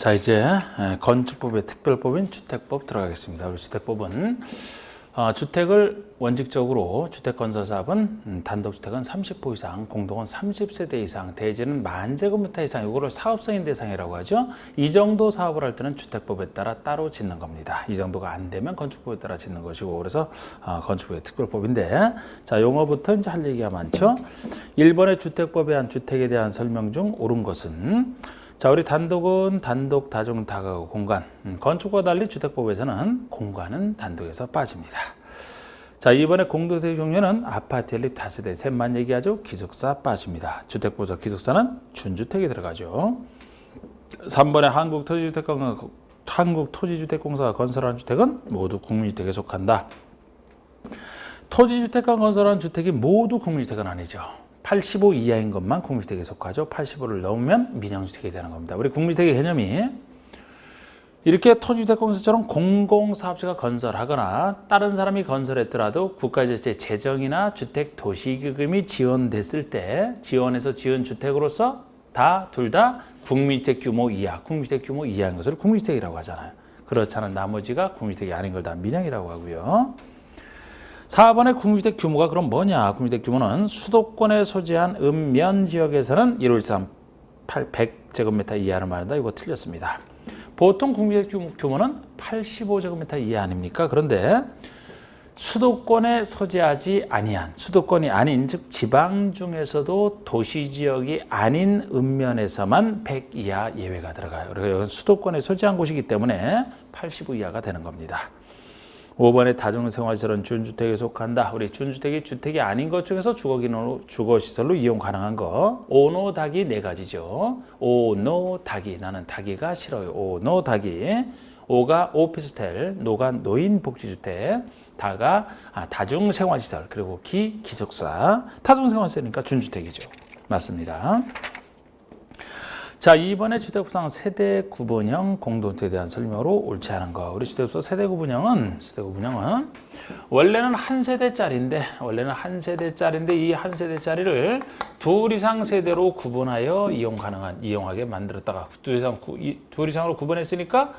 자, 이제 건축법의 특별법인 주택법 들어가겠습니다. 우리 주택법은 주택을 원칙적으로 주택건설사업은 단독주택은 30호 이상, 공동은 30세대 이상, 대지는 10,000제곱미터 이상, 이거를 사업성인 대상이라고 하죠. 이 정도 사업을 할 때는 주택법에 따라 따로 짓는 겁니다. 이 정도가 안 되면 건축법에 따라 짓는 것이고, 그래서 건축법의 특별법인데, 자, 용어부터 이제 할 얘기가 많죠. 1번의 주택법에 한 주택에 대한 설명 중 옳은 것은, 자, 우리 단독은 단독, 다중, 다가구, 공간. 건축과 달리 주택법에서는 공간은 단독에서 빠집니다. 자, 이번에 공동주택 종류는 아파트 연립 다세대 셋만 얘기하죠. 기숙사 빠집니다. 주택법에서 기숙사는 준주택에 들어가죠. 3번에 한국토지주택공사가 건설한 주택은 모두 국민주택에 속한다. 토지주택과 건설한 주택이 모두 국민주택은 아니죠. 85 이하인 것만 국민주택에 속하죠. 85를 넘으면 민영주택이 되는 겁니다. 우리 국민주택의 개념이 이렇게 토지주택공사처럼 공공사업체가 건설하거나 다른 사람이 건설했더라도 국가재정 재정이나 주택도시기금이 지원됐을 때 지원해서 지은 주택으로서 둘 다 국민주택 규모 이하, 국민주택 규모 이하인 것을 국민주택이라고 하잖아요. 그렇지 않은 나머지가 국민주택이 아닌 걸 다 민영이라고 하고요. 4번의 국민주택 규모가 그럼 뭐냐? 국민주택 규모는 수도권에 소재한 읍면 지역에서는 1513 100제곱미터 이하를 말한다. 이거 틀렸습니다. 보통 국민주택 규모는 85제곱미터 이하 아닙니까? 그런데 수도권에 소재하지 아니한, 수도권이 아닌, 즉 지방 중에서도 도시지역이 아닌 읍면에서만 100 이하 예외가 들어가요. 그래서 수도권에 소재한 곳이기 때문에 85 이하가 되는 겁니다. 5번에 다중생활시설은 준주택에 속한다. 우리 준주택이 주택이 아닌 것 중에서 주거시설로 이용 가능한 거. 오노, 닭이 4가지죠. 오노, 닭이. 나는 닭이가 싫어요. 오노, 닭이. 오가 오피스텔, 노가 노인복지주택, 다가 다중생활시설, 그리고 기숙사. 다중생활시설이니까 준주택이죠. 맞습니다. 자, 2번의 주택법상 세대 구분형 공동주택에 대한 설명으로 옳지 않은 거. 우리 주택법상 세대 구분형은 원래는 한 세대짜리인데 이 한 세대짜리를 둘 이상 세대로 구분하여 이용하게 만들었다가 둘 이상으로 구분했으니까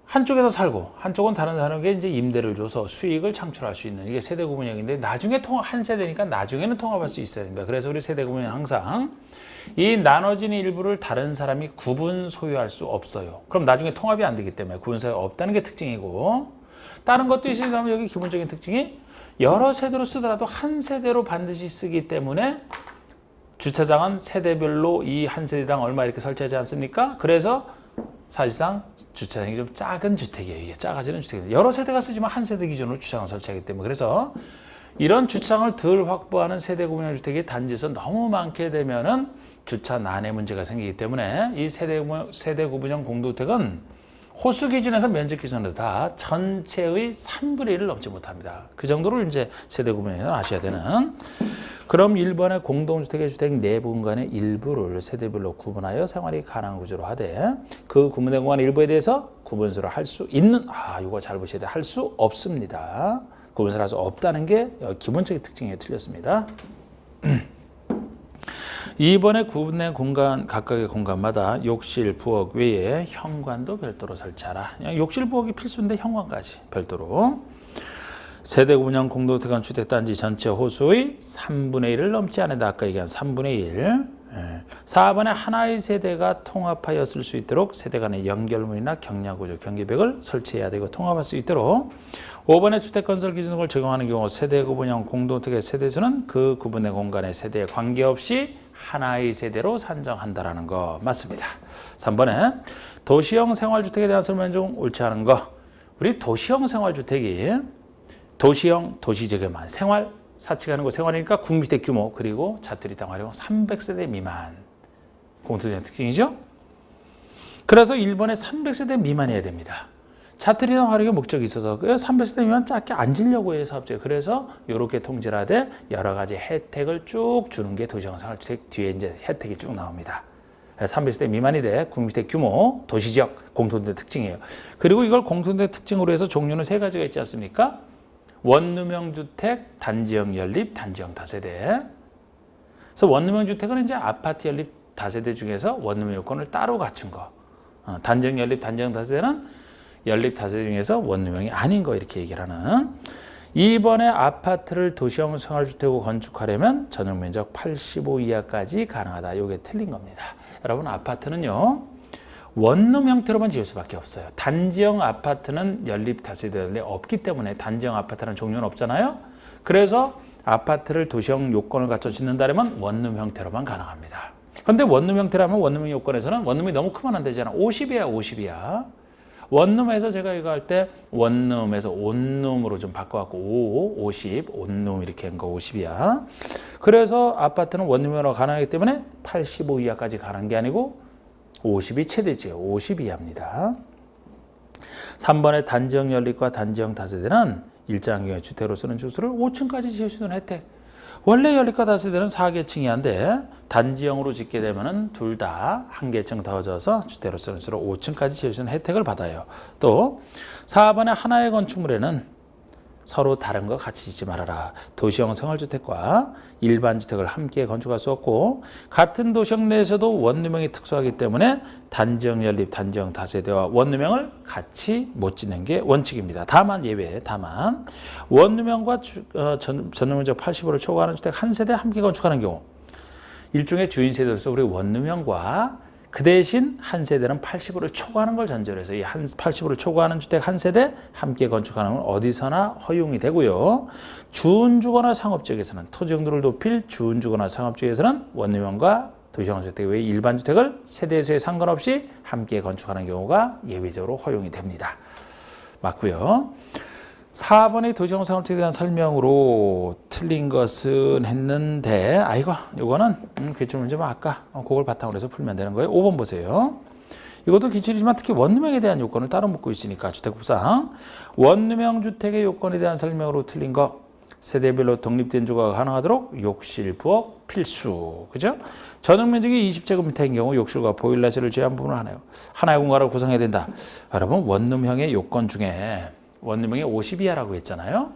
한쪽에서 살고 한쪽은 다른 사람에게 이제 임대를 줘서 수익을 창출할 수 있는 이게 세대 구분형인데, 나중에 한 세대니까 나중에는 통합할 수 있어야 됩니다. 그래서 우리 세대 구분형 항상 이 나눠진 일부를 다른 사람이 구분 소유할 수 없어요. 그럼 나중에 통합이 안 되기 때문에 구분 소유가 없다는 게 특징이고, 다른 것도 있으니까 여기 기본적인 특징이 여러 세대로 쓰더라도 한 세대로 반드시 쓰기 때문에 주차장은 세대별로 이 한 세대당 얼마 이렇게 설치하지 않습니까? 그래서 사실상 주차장이 좀 작은 주택이에요. 이게 작아지는 주택이에요. 여러 세대가 쓰지만 한 세대 기준으로 주차장을 설치하기 때문에, 그래서 이런 주차장을 덜 확보하는 세대 구분형 주택이 단지에서 너무 많게 되면은 주차 난해 문제가 생기기 때문에 이 세대 구분형 공동주택은 호수 기준에서 면적 기준에서 다 전체의 3분의 1을 넘지 못합니다. 그 정도로 이제 세대 구분형을 아셔야 되는. 그럼 1번의 공동주택의 주택 내부 공간의 일부를 세대별로 구분하여 생활이 가능한 구조로 하되, 그 구분된 공간 일부에 대해서 구분소를 할 수 있는, 이거 잘 보셔야 돼. 할 수 없습니다. 구분소를 할 수 없다는 게 기본적인 특징에 틀렸습니다. 2번에 구분된 공간, 각각의 공간마다 욕실, 부엌 외에 현관도 별도로 설치하라. 욕실, 부엌이 필수인데 현관까지 별도로. 세대 구분형 공동주택 주택단지 전체 호수의 3분의 1을 넘지 않는다. 아까 얘기한 3분의 1. 4번에 하나의 세대가 통합하여 쓸 수 있도록 세대 간의 연결문이나 경량구조, 경계벽을 설치해야 되고 통합할 수 있도록. 5번에 주택건설 기준을 적용하는 경우 세대 구분형 공동주택의 세대수는 그 구분된 공간의 세대에 관계없이 하나의 세대로 산정한다라는 거 맞습니다. 3번에 도시형 생활주택에 대한 설명 중 옳지 않은 거. 우리 도시형 생활주택이 도시형 도시지역에만 생활 사치가는 거 생활이니까 국민주택 규모, 그리고 자투리 땅 활용 300세대 미만 공통된 특징이죠. 그래서 1번에 300세대 미만이어야 됩니다. 자투리 땅 활용의 목적이 있어서 300세대 미만 작게 안 지려고 해요, 사업주에. 그래서 이렇게 통제를 하되 여러 가지 혜택을 쭉 주는 게 도시형 생활주택 뒤에 이제 혜택이 쭉 나옵니다. 300세대 미만이 돼 국민주택 규모, 도시지역 공통된 특징이에요. 그리고 이걸 공통된 특징으로 해서 종류는 3가지가 있지 않습니까? 원룸형 주택, 단지형 연립, 단지형 다세대. 그래서 원룸형 주택은 이제 아파트 연립 다세대 중에서 원룸 요건을 따로 갖춘 거. 단지형, 연립, 단지형 다세대는 연립 다세대 중에서 원룸형이 아닌 거 이렇게 얘기를 하는. 이번에 아파트를 도시형 생활주택으로 건축하려면 전용 면적 85 이하까지 가능하다. 이게 틀린 겁니다. 여러분 아파트는요. 원룸 형태로만 지을 수밖에 없어요. 단지형 아파트는 연립 다세대에 없기 때문에 단지형 아파트라는 종류는 없잖아요. 그래서 아파트를 도시형 요건을 갖춰 짓는다면 원룸 형태로만 가능합니다. 그런데 원룸 형태라면 원룸 요건에서는 원룸이 너무 크면 안 되잖아. 50이야 50이야. 원룸에서 제가 이거 할 때 원룸에서 온룸으로 좀 바꿔갖고 50, 온룸 이렇게 한 거 50이야. 그래서 아파트는 원룸으로 가능하기 때문에 85 이하까지 가는 게 아니고 50이 최대지요. 50 이하입니다. 3번의 단지형 연립과 단지형 다세대는 일정 경우에 주택으로 쓰는 주수를 5층까지 지을 수 있는 혜택. 원래 연립과 다세대는 4계층이한데 단지형으로 짓게 되면은 둘 다 한 계층 더 져서 주택으로 쓰는 주로 5층까지 지을 수 있는 혜택을 받아요. 또 4번의 하나의 건축물에는 서로 다른 거 같이 짓지 말아라. 도시형 생활주택과 일반 주택을 함께 건축할 수 없고 같은 도시형 내에서도 원룸형이 특수하기 때문에 단지형 연립, 단지형 다세대와 원룸형을 같이 못 짓는 게 원칙입니다. 다만 예외, 다만 원룸형과 전용면적 85를 초과하는 주택 한 세대 함께 건축하는 경우 일종의 주인 세대로서 우리 원룸형과 그 대신 한 세대는 85를 초과하는 걸 전제로 해서 이 85를 초과하는 주택 한 세대 함께 건축하는 건 어디서나 허용이 되고요. 준주거나 상업지역에서는 토지 용도를 높일 준주거나 상업지역에서는 원룸형과 도시형 주택 외의 일반 주택을 세대수에 상관없이 함께 건축하는 경우가 예외적으로 허용이 됩니다. 맞고요. 4번의 도시형 상업지역에 대한 설명으로 틀린 것은 했는데 이거는 기출문제만 아까 그걸 바탕으로 해서 풀면 되는 거예요. 5번 보세요. 이것도 기출이지만 특히 원룸형에 대한 요건을 따로 묻고 있으니까 주택법상 원룸형 주택의 요건에 대한 설명으로 틀린 거 세대별로 독립된 주거가 가능하도록 욕실, 부엌 필수. 그죠? 전용 면적이 20제곱미터인 경우 욕실과 보일러실을 제한 부분을 하나의 공간을 구성해야 된다. 여러분 원룸형의 요건 중에 원룸형이 50 이하라고 했잖아요.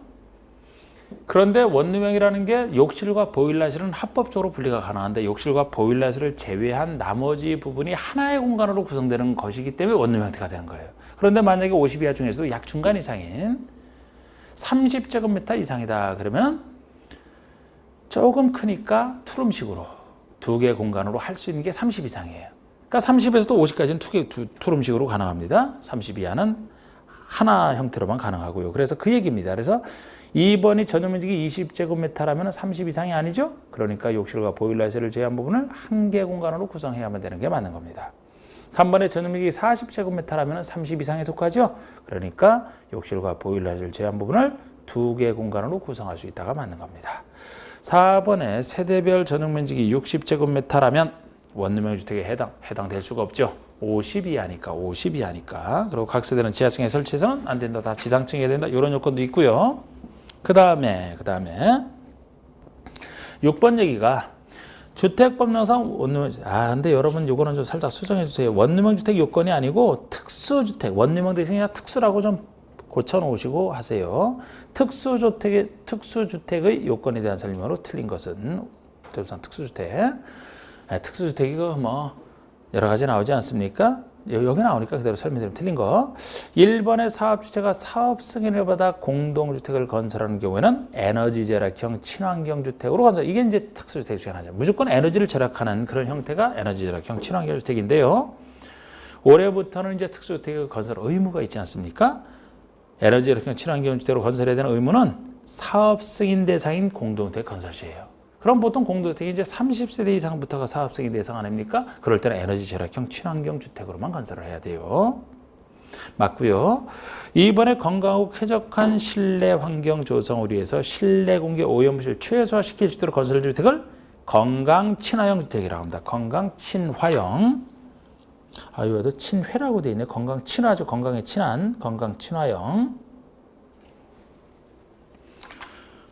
그런데 원룸형이라는 게 욕실과 보일러실은 합법적으로 분리가 가능한데 욕실과 보일러실을 제외한 나머지 부분이 하나의 공간으로 구성되는 것이기 때문에 원룸 형태가 되는 거예요. 그런데 만약에 50 이하 중에서도 약 중간 이상인 30제곱미터 이상이다 그러면 조금 크니까 투룸식으로 두 개 공간으로 할 수 있는 게 30 이상이에요. 그러니까 30에서도 50까지는 투룸식으로 가능합니다. 30 이하는 하나 형태로만 가능하고요. 그래서 그 얘기입니다. 그래서 2번이 전용 면적이 20제곱미터라면 30 이상이 아니죠? 그러니까 욕실과 보일러실을 제외한 부분을 한 개 공간으로 구성해야만 되는 게 맞는 겁니다. 3번의 전용 면적이 40제곱미터라면 30 이상에 속하죠? 그러니까 욕실과 보일러실을 제외한 부분을 두 개 공간으로 구성할 수 있다가 맞는 겁니다. 4번의 세대별 전용 면적이 60제곱미터라면 원룸형 주택에 해당될 수가 없죠. 50 이하니까. 그리고 각 세대는 지하층에 설치해서는 안 된다. 다 지상층에 된다. 이런 요건도 있고요. 그 다음에 6번 얘기가 주택법령상 원룸형 근데 여러분 요거는 좀 살짝 수정해 주세요. 원룸형 주택 요건이 아니고 특수주택. 원룸형 대신에 특수라고 좀 고쳐놓으시고 하세요. 특수주택의 요건에 대한 설명으로 틀린 것은 특수주택. 특수주택 이거 여러 가지 나오지 않습니까? 여기 나오니까 그대로 설명드리면 틀린 거. 1번의 사업주체가 사업 승인을 받아 공동주택을 건설하는 경우에는 에너지 절약형 친환경 주택으로 건설. 이게 이제 특수주택 중에 하나죠. 무조건 에너지를 절약하는 그런 형태가 에너지 절약형 친환경 주택인데요. 올해부터는 이제 특수주택 건설 의무가 있지 않습니까? 에너지 절약형 친환경 주택으로 건설해야 되는 의무는 사업 승인 대상인 공동주택 건설시예요. 그럼 보통 공동주택이 이제 30세대 이상부터가 사업 승인 대상 아닙니까? 그럴 때는 에너지 절약형 친환경 주택으로만 건설을 해야 돼요. 맞고요. 이번에 건강하고 쾌적한 실내 환경 조성을 위해서 실내 공기 오염물질 최소화시킬 수 있도록 건설 주택을 건강 친화형 주택이라고 합니다. 건강 친화형. 여기도 친회라고 돼 있네. 건강 친화죠. 건강에 친한 건강 친화형.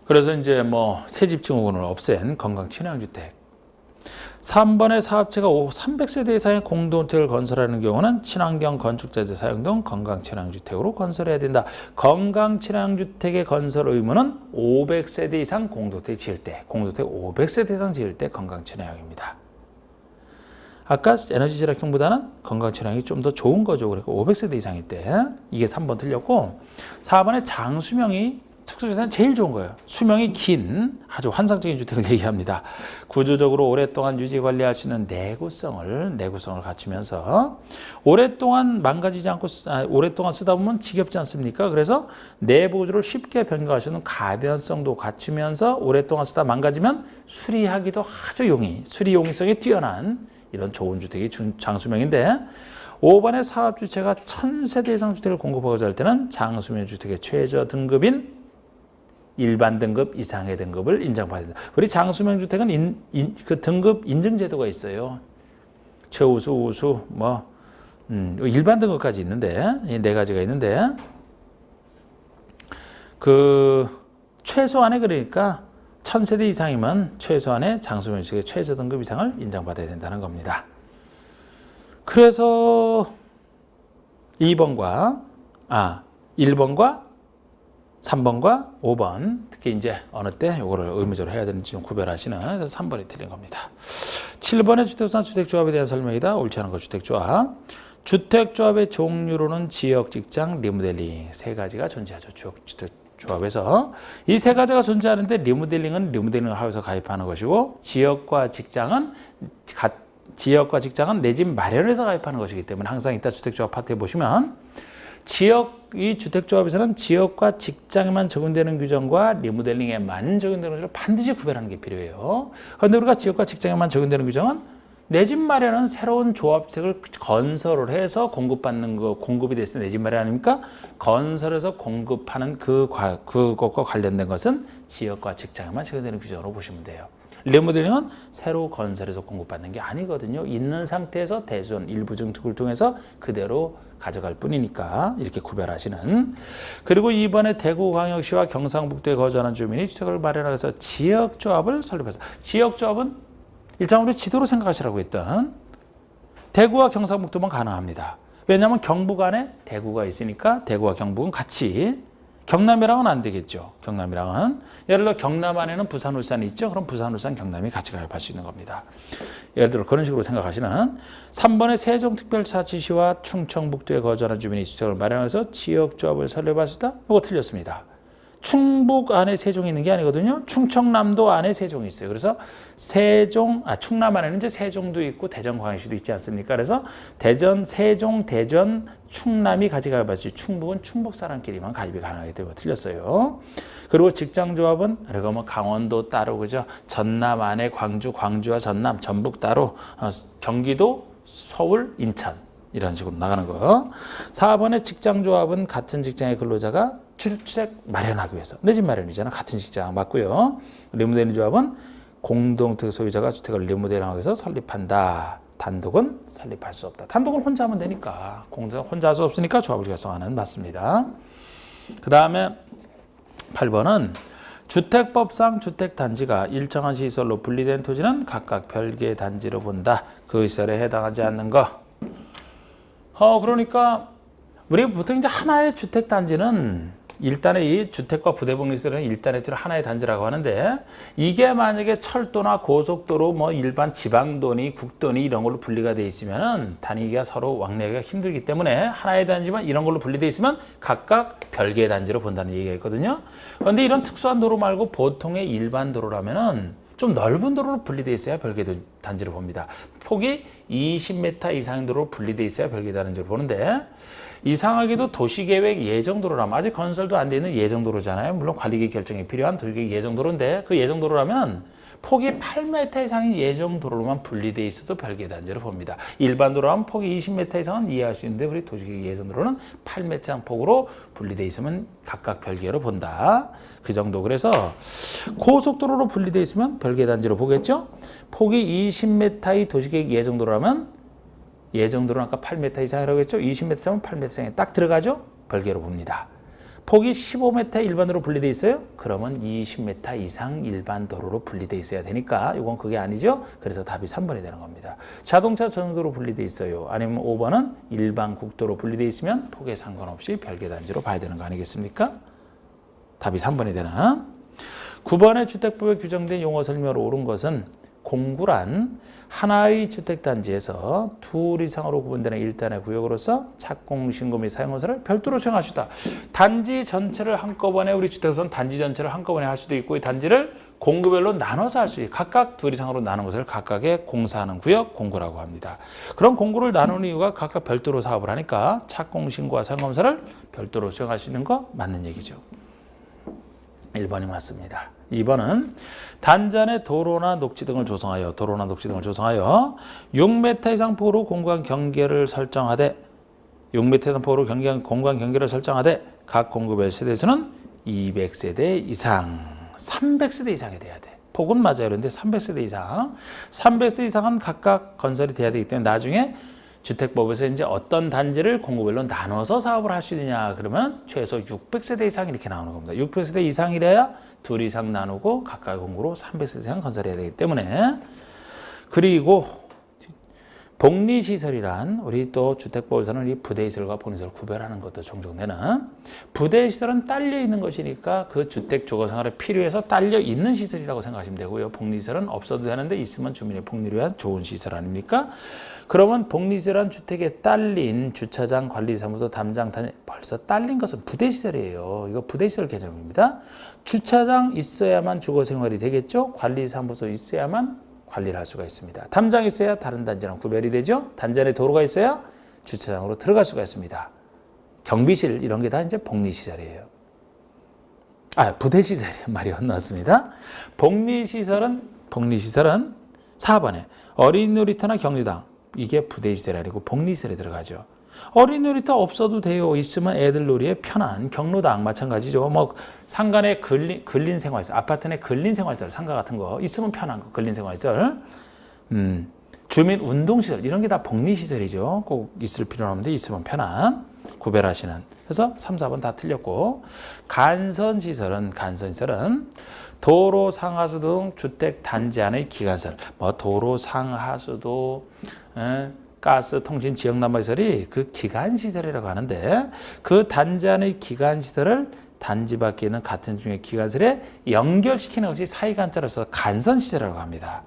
그래서 이제 새집 증후군을 없앤 건강 친화형 주택. 3번의 사업체가 300세대 이상의 공동주택을 건설하는 경우는 친환경 건축자재 사용 등 건강 친화형 주택으로 건설해야 된다. 건강 친화형 주택의 건설 의무는 500세대 이상 공동주택 지을 때, 공동주택 500세대 이상 지을 때 건강 친화형입니다. 아까 에너지 절약형보다는 건강 체력이 좀 더 좋은 거죠. 그러니까 500세대 이상일 때 이게 3번 틀렸고 4번에 장수명이 특수자산은 제일 좋은 거예요. 수명이 긴 아주 환상적인 주택을 얘기합니다. 구조적으로 오랫동안 유지 관리할 수 있는 내구성을 갖추면서 오랫동안 망가지지 않고 오랫동안 쓰다 보면 지겹지 않습니까? 그래서 내부구조를 쉽게 변경할 수 있는 가변성도 갖추면서 오랫동안 쓰다 망가지면 수리하기도 아주 수리 용이성이 뛰어난 이런 좋은 주택이 장수명인데 5번의 사업주체가 1000세대 이상 주택을 공급하고자 할 때는 장수명 주택의 최저 등급인 일반 등급 이상의 등급을 인정받아야 된다. 우리 장수명 주택은 그 등급 인증 제도가 있어요. 최우수, 우수, 일반 등급까지 있는데 이 네 가지가 있는데 그 최소한의 그러니까 1000세대 이상이면 최소한의 장수명 주택의 최저 등급 이상을 인정받아야 된다는 겁니다. 그래서 1번과 3번과 5번 특히 이제 어느 때 이거를 의무적으로 해야 되는지 좀 구별하시는 그래서 3번이 틀린 겁니다. 7번의 주택부산 주택조합에 대한 설명이다. 옳지 않은 거 주택조합. 주택조합의 종류로는 지역, 직장, 리모델링 세 가지가 존재하죠. 주택조합에서 이 세 가지가 존재하는데 리모델링은 리모델링을 하여서 가입하는 것이고 지역과 직장은 내 집 마련해서 가입하는 것이기 때문에 항상 이따 주택조합 파트에 보시면 이 주택조합에서는 지역과 직장에만 적용되는 규정과 리모델링에만 적용되는 규정을 반드시 구별하는 게 필요해요. 그런데 우리가 지역과 직장에만 적용되는 규정은 내 집 마련은 새로운 조합주택을 건설을 해서 공급이 됐을 때 내 집 마련 아닙니까? 건설해서 공급하는 그것과 관련된 것은 지역과 직장에만 적용되는 규정으로 보시면 돼요. 리모델링은 새로 건설해서 공급받는 게 아니거든요. 있는 상태에서 대손 일부 증축을 통해서 그대로 가져갈 뿐이니까 이렇게 구별하시는. 그리고 이번에 대구광역시와 경상북도에 거주하는 주민이 주택을 마련해서 지역조합을 설립해서 지역조합은 일장으로 지도로 생각하시라고 했던 대구와 경상북도만 가능합니다. 왜냐하면 경북 안에 대구가 있으니까 대구와 경북은 같이 경남이랑은 안 되겠죠. 경남이랑은 예를 들어 경남 안에는 부산, 울산이 있죠. 그럼 부산, 울산, 경남이 같이 가입할 수 있는 겁니다. 예를 들어 그런 식으로 생각하시는 3번의 세종특별자치시와 충청북도에 거주하는 주민이 주택을 마련해서 지역조합을 설립할 수 있다. 이거 틀렸습니다. 충북 안에 세종이 있는 게 아니거든요. 충청남도 안에 세종이 있어요. 그래서 충남 안에는 이제 세종도 있고 대전, 광역시도 있지 않습니까? 그래서 대전, 세종, 대전, 충남이 같이 가입할 수 있고 충북은 충북 사람끼리만 가입이 가능하기 때문에 틀렸어요. 그리고 직장조합은 그리고 강원도 따로 그죠? 전남 안에 광주와 전남, 전북 따로 경기도, 서울, 인천 이런 식으로 나가는 거. 4번의 직장조합은 같은 직장의 근로자가 주택 마련하기 위해서 내 집 마련이잖아. 같은 직장 맞고요. 리모델링 조합은 공동택 소유자가 주택을 리모델링하기 위해서 설립한다. 단독은 설립할 수 없다. 단독은 혼자 하면 되니까 혼자 할 수 없으니까 조합을 결성하는 맞습니다. 그 다음에 8번은 주택법상 주택단지가 일정한 시설로 분리된 토지는 각각 별개의 단지로 본다. 그 시설에 해당하지 않는 거. 그러니까 우리가 보통 이제 하나의 주택단지는 일단의 이 주택과 부대복리시설은 일단의 하나의 단지라고 하는데 이게 만약에 철도나 고속도로 일반 지방도니 국도니 이런 걸로 분리가 돼 있으면은 다니기가 서로 왕래하기가 힘들기 때문에 하나의 단지만 이런 걸로 분리돼 있으면 각각 별개의 단지로 본다는 얘기가 있거든요. 그런데 이런 특수한 도로 말고 보통의 일반 도로라면은 좀 넓은 도로로 분리돼 있어야 별개 단지로 봅니다. 폭이 20m 이상의 도로로 분리돼 있어야 별개 단지로 보는데 이상하게도 도시계획 예정도로라면 아직 건설도 안 돼 있는 예정도로잖아요. 물론 관리계획 결정이 필요한 도시계획 예정도로인데 그 예정도로라면 폭이 8m 이상인 예정도로만 분리돼 있어도 별개 단지로 봅니다. 일반 도로라면 폭이 20m 이상은 이해할 수 있는데 우리 도시계획 예정도로는 8m 이상 폭으로 분리돼 있으면 각각 별개로 본다. 그 정도. 그래서 고속도로로 분리돼 있으면 별개 단지로 보겠죠. 폭이 20m의 도시계획 예정도로라면 예정도로는 아까 8m 이상이라고 했죠. 20m 이상은 8m 이상에 딱 들어가죠. 별개로 봅니다. 폭이 15m 일반도로 분리돼 있어요. 그러면 20m 이상 일반 도로로 분리돼 있어야 되니까 이건 그게 아니죠. 그래서 답이 3번이 되는 겁니다. 자동차 전용도로 분리돼 있어요. 아니면 5번은 일반 국도로 분리돼 있으면 폭에 상관없이 별개 단지로 봐야 되는 거 아니겠습니까? 답이 3번이 되나? 9번의 주택법에 규정된 용어 설명으로 옳은 것은 공구란 하나의 주택단지에서 둘 이상으로 구분되는 일단의 구역으로서 착공신고 및 사용건설을 별도로 수행할 수 있다. 단지 전체를 한꺼번에 우리 주택에서는 단지 전체를 한꺼번에 할 수도 있고 이 단지를 공구별로 나눠서 할 수 있고 각각 둘 이상으로 나눈 것을 각각의 공사하는 구역 공구라고 합니다. 그런 공구를 나누는 이유가 각각 별도로 사업을 하니까 착공신고와 사용건설을 별도로 수행할 수 있는 거 맞는 얘기죠. 1번이 맞습니다. 2번은 단지 안에 도로나 녹지 등을 조성하여 6m 이상 폭으로 공간 경계를 설정하되 6m 이상 폭으로 공간 경계를 설정하되 각 공구별 세대수는 200세대 이상 300세대 이상이 돼야 돼. 폭은 맞아요. 그런데 300세대 이상 300세대 이상은 각각 건설이 돼야 되기 때문에 나중에 주택법에서 이제 어떤 단지를 공구별로 나눠서 사업을 할 수 있느냐 그러면 최소 600세대 이상 이렇게 나오는 겁니다. 600세대 이상이래야 둘 이상 나누고 각각 공구로 300세대 이상 건설해야 되기 때문에 그리고 복리시설이란 우리 또 주택법에서는 이 부대시설과 복리시설을 구별하는 것도 종종 되는 부대시설은 딸려 있는 것이니까 그 주택 주거생활에 필요해서 딸려 있는 시설이라고 생각하시면 되고요. 복리시설은 없어도 되는데 있으면 주민의 복리를 위한 좋은 시설 아닙니까? 그러면 복리시설한 주택에 딸린 주차장, 관리사무소, 담장, 단지 벌써 딸린 것은 부대시설이에요. 이거 부대시설 개념입니다. 주차장 있어야만 주거생활이 되겠죠. 관리사무소 있어야만 관리를 할 수가 있습니다. 담장이 있어야 다른 단지랑 구별이 되죠. 단지 안에 도로가 있어야 주차장으로 들어갈 수가 있습니다. 경비실 이런 게 다 이제 복리시설이에요. 부대시설이에요. 말이 헛나왔습니다. 복리시설은 4번에 어린이 놀이터나 격리당 이게 부대시설이 아니고 복리시설에 들어가죠. 어린이 놀이터 없어도 돼요. 있으면 애들 놀이에 편한 경로당 마찬가지죠. 뭐 상가 내 근린 생활시설, 아파트 내 근린 생활시설, 상가 같은 거 있으면 편한 거 근린 생활시설, 주민 운동시설 이런 게 다 복리시설이죠. 꼭 있을 필요는 없는데 있으면 편한 구별하시는. 그래서 3, 4번 다 틀렸고 간선시설은 도로 상하수 등 주택 단지 안의 기관시설, 뭐 도로 상하수도 가스, 통신, 지역 난방시설이 그 기관시설이라고 하는데 그 단지 안의 기관시설을 단지 밖에 있는 같은 중의 기관시설에 연결시키는 것이 사이간자로서 간선시설이라고 합니다.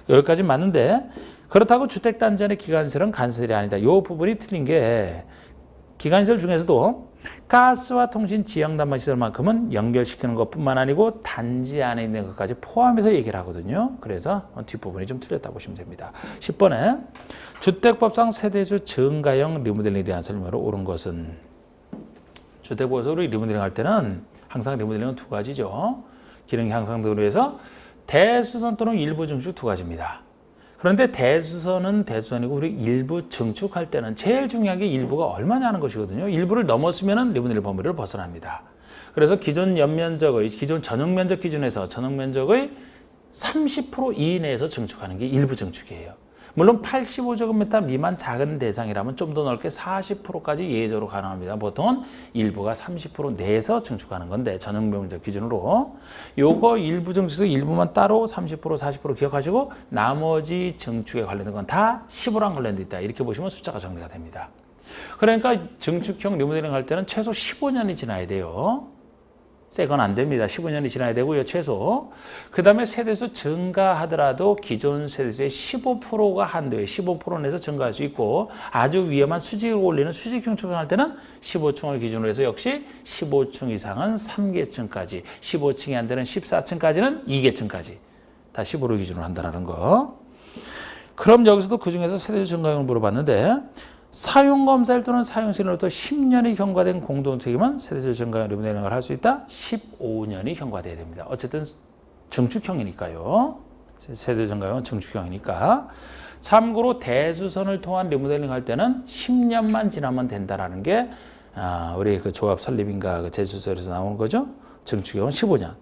여기까지 맞는데 그렇다고 주택단지 안의 기관시설은 간선시설이 아니다. 이 부분이 틀린 게 기관시설 중에서도 가스와 통신, 지역 난방시설만큼은 연결시키는 것뿐만 아니고 단지 안에 있는 것까지 포함해서 얘기를 하거든요. 그래서 뒷부분이 좀 틀렸다 보시면 됩니다. 10번에 주택법상 세대수 증가형 리모델링에 대한 설명으로 옳은 것은 주택법에서 우리 리모델링 할 때는 항상 리모델링은 두 가지죠. 기능 향상 등으로 해서 대수선 또는 일부 증축 두 가지입니다. 그런데 대수선은 대수선이고 우리 일부 증축할 때는 제일 중요한 게 일부가 얼마냐 는 것이거든요. 일부를 넘었으면 리모델링 범위를 벗어납니다. 그래서 기존 전용 면적 기준에서 전용 면적의 30% 이내에서 증축하는 게 일부 증축이에요. 물론 85제곱미터 미만 작은 대상이라면 좀 더 넓게 40%까지 예외적으로 가능합니다. 보통은 일부가 30% 내에서 증축하는 건데 전용 면적 기준으로 요거 일부 증축에서 일부만 따로 30% 40% 기억하시고 나머지 증축에 관련된 건 다 15랑 관련돼 있다. 이렇게 보시면 숫자가 정리가 됩니다. 그러니까 증축형 리모델링 할 때는 최소 15년이 지나야 돼요. 새 건 안 됩니다. 15년이 지나야 되고요, 최소. 그 다음에 세대수 증가하더라도 기존 세대수의 15%가 한도에 15% 내에서 증가할 수 있고 아주 위험한 수직을 올리는 수직형 축을 때는 15층을 기준으로 해서 역시 15층 이상은 3계층까지, 15층이 안 되는 14층까지는 2계층까지 다 15를 기준으로 한다는 거. 그럼 여기서도 그중에서 세대수 증가형을 물어봤는데 사용검사일 또는 사용시로부터 10년이 경과된 공동택이면 세대수 증가형 리모델링을 할 수 있다? 15년이 경과돼야 됩니다. 어쨌든 증축형이니까요. 세대수 증가형은 증축형이니까. 참고로 대수선을 통한 리모델링 할 때는 10년만 지나면 된다라는 게 우리 그 조합 설립인가 그 제수설에서 나온 거죠. 증축형은 15년.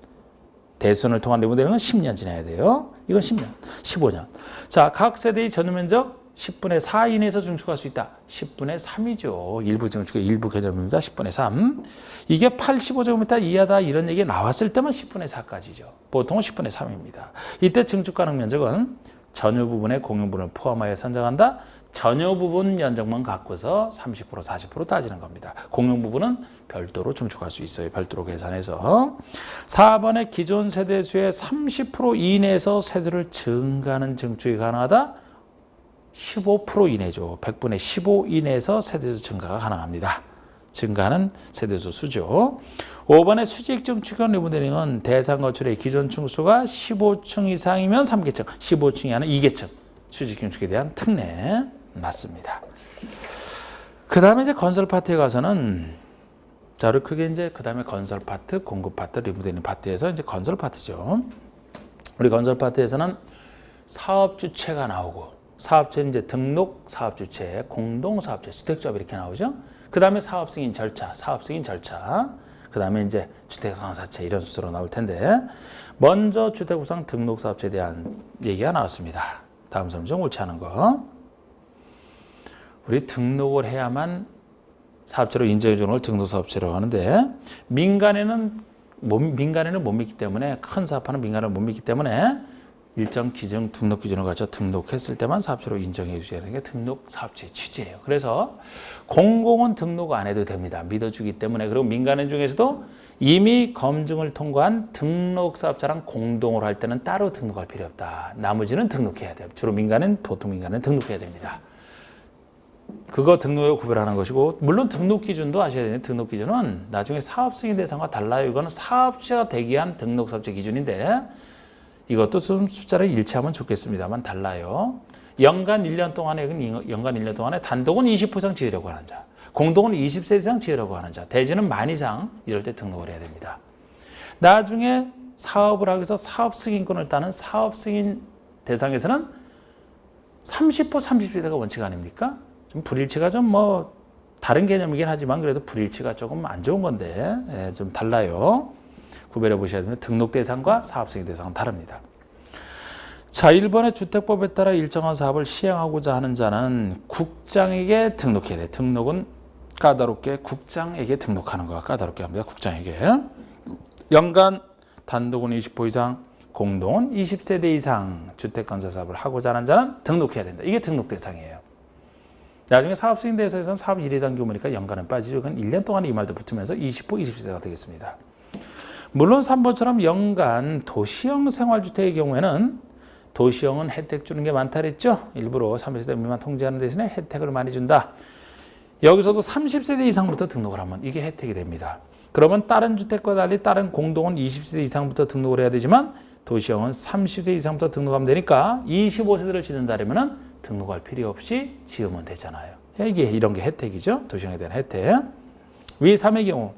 대수선을 통한 리모델링은 10년 지나야 돼요. 이건 10년, 15년. 자, 각 세대의 전유면적 10분의 4 이내에서 증축할 수 있다. 10분의 3이죠. 일부 증축의 일부 개념입니다. 10분의 3. 이게 85제곱미터 이하다 이런 얘기 나왔을 때만 10분의 4까지죠. 보통은 10분의 3입니다. 이때 증축 가능 면적은 전유 부분의 공용 부분을 포함하여 산정한다. 전유 부분 면적만 갖고서 30% 40% 따지는 겁니다. 공용 부분은 별도로 증축할 수 있어요. 별도로 계산해서. 4번에 기존 세대수의 30% 이내에서 세대를 증가하는 증축이 가능하다. 15% 이내죠. 100분의 15 이내에서 세대수 증가가 가능합니다. 증가하는 세대수 수죠. 5번의 수직 증축형 리모델링은 대상 건축의 기존 층수가 15층 이상이면 3계층, 15층 이하는 2계층. 수직 증축에 대한 특례 맞습니다. 그 다음에 이제 건설 파트에 가서는 자, 우리 크게 이제 그 다음에 건설 파트, 공급 파트, 리모델링 파트에서 이제 건설 파트죠. 우리 건설 파트에서는 사업 주체가 나오고 사업체는 이제 등록 사업 주체, 공동 사업체, 주택조합 이렇게 나오죠. 그 다음에 사업 승인 절차, 그 다음에 이제 주택상사체 이런 순서로 나올 텐데 먼저 주택구상 등록 사업체에 대한 얘기가 나왔습니다. 다음 설명 옳지 않은 거. 우리 등록을 해야만 사업체로 인정해 주는 걸 등록사업체라고 하는데 민간에는 못 믿기 때문에 큰 사업하는 민간을 못 믿기 때문에 일정 기준 등록 기준을 가져 등록했을 때만 사업체로 인정해 주셔야 되는 게 등록 사업체의 취지예요. 그래서 공공은 등록 안 해도 됩니다. 믿어주기 때문에. 그리고 민간인 중에서도 이미 검증을 통과한 등록 사업자랑 공동으로 할 때는 따로 등록할 필요 없다. 나머지는 등록해야 돼요. 주로 보통 민간은 등록해야 됩니다. 그거 등록을 구별하는 것이고 물론 등록 기준도 아셔야 되는데 등록 기준은 나중에 사업 승인 대상과 달라요. 이거는 사업체가 대기한 등록 사업체 기준인데 이것도 좀 숫자를 일치하면 좋겠습니다만 달라요. 연간 1년 동안에 단독은 20% 이상 지으려고 하는 자, 공동은 20세 이상 지으려고 하는 자, 대지는 만 이상 이럴 때 등록을 해야 됩니다. 나중에 사업을 하기 위해서 사업 승인권을 따는 사업 승인 대상에서는 30% 30세대가 원칙 아닙니까? 좀 불일치가 좀 다른 개념이긴 하지만 그래도 불일치가 조금 안 좋은 건데 좀 달라요. 구별해 보셔야 됩니다. 등록 대상과 사업 승인 대상은 다릅니다. 자, 1번의 주택법에 따라 일정한 사업을 시행하고자 하는 자는 국장에게 등록해야 돼. 등록은 까다롭게 국장에게 등록하는 거가 까다롭게 합니다. 국장에게. 연간 단독은 20호 이상, 공동은 20세대 이상 주택건설 사업을 하고자 하는 자는 등록해야 된다. 이게 등록 대상이에요. 나중에 사업 승인 대상에서는 사업 1회당 규모니까 연간은 빠지죠. 그건 1년 동안 이 말도 붙으면서 20호, 20세대가 되겠습니다. 물론 3번처럼 연간 도시형 생활주택의 경우에는 도시형은 혜택 주는 게 많다 그랬죠. 일부러 30세대 미만 통제하는 대신에 혜택을 많이 준다. 여기서도 30세대 이상부터 등록을 하면 이게 혜택이 됩니다. 그러면 다른 주택과 달리 다른 공동은 20세대 이상부터 등록을 해야 되지만 도시형은 30세 이상부터 등록하면 되니까 25세대를 지른다면 등록할 필요 없이 지으면 되잖아요. 이게 이런 게 혜택이죠. 도시형에 대한 혜택. 위 3의 경우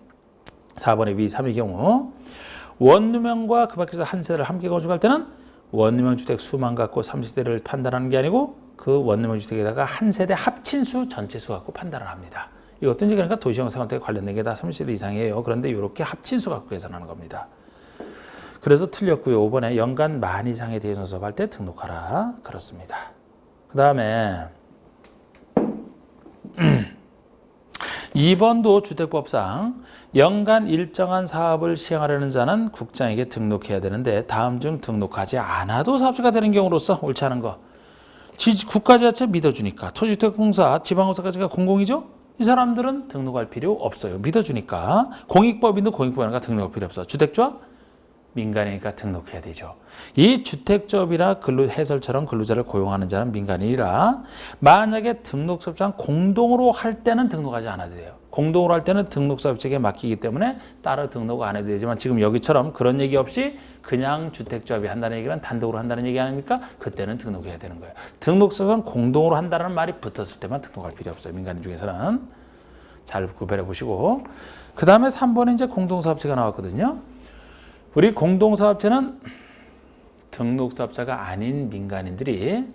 4번의 위 3의 경우 원룸형과 그 밖에서 한 세대를 함께 건축할 때는 원룸형 주택 수만 갖고 30세대를 판단하는 게 아니고 그 원룸형 주택에다가 한 세대 합친 수 전체 수 갖고 판단을 합니다. 이것도 이제 그러니까 도시형 생활주택에 관련된 게 다 30세대 이상이에요. 그런데 이렇게 합친 수 갖고 계산하는 겁니다. 그래서 틀렸고요. 5번에 연간 만 이상에 대해서 수업할 때 등록하라. 그렇습니다. 그 다음에 2번도 주택법상 연간 일정한 사업을 시행하려는 자는 국장에게 등록해야 되는데 다음 중 등록하지 않아도 사업체가 되는 경우로서 옳지 않은 거. 국가지자체 믿어주니까 토지주택공사, 지방공사까지가 공공이죠? 이 사람들은 등록할 필요 없어요. 믿어주니까. 공익법인도 공익법이니까 등록할 필요 없어. 주택조합? 민간이니까 등록해야 되죠. 이 주택조합이나 해설처럼 근로자를 고용하는 자는 민간인이라 만약에 등록사업자는 공동으로 할 때는 등록하지 않아도 돼요. 공동으로 할 때는 등록사업자에게 맡기기 때문에 따로 등록 안 해도 되지만 지금 여기처럼 그런 얘기 없이 그냥 주택조합이 한다는 얘기는 단독으로 한다는 얘기 아닙니까? 그때는 등록해야 되는 거예요. 등록사업은 공동으로 한다는 말이 붙었을 때만 등록할 필요 없어요. 민간인 중에서는. 잘 구별해 보시고. 그 다음에 3번에 이제 공동사업체가 나왔거든요. 우리 공동사업체는 등록사업자가 아닌 민간인들이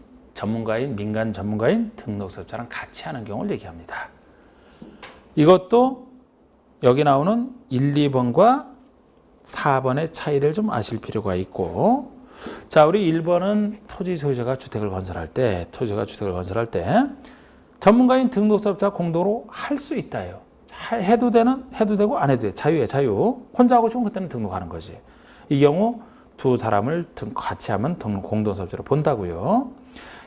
민간 전문가인 등록사업자랑 같이 하는 경우를 얘기합니다. 이것도 여기 나오는 1, 2번과 4번의 차이를 좀 아실 필요가 있고, 자, 우리 1번은 토지 소유자가 주택을 건설할 때 전문가인 등록사업자 공동으로 할 수 있다예요. 해도 되고 안 해도 돼. 자유예요, 자유. 혼자 하고 싶으면 그때는 등록하는 거지. 이 경우 두 사람을 같이 하면 공동사업자로 본다고요.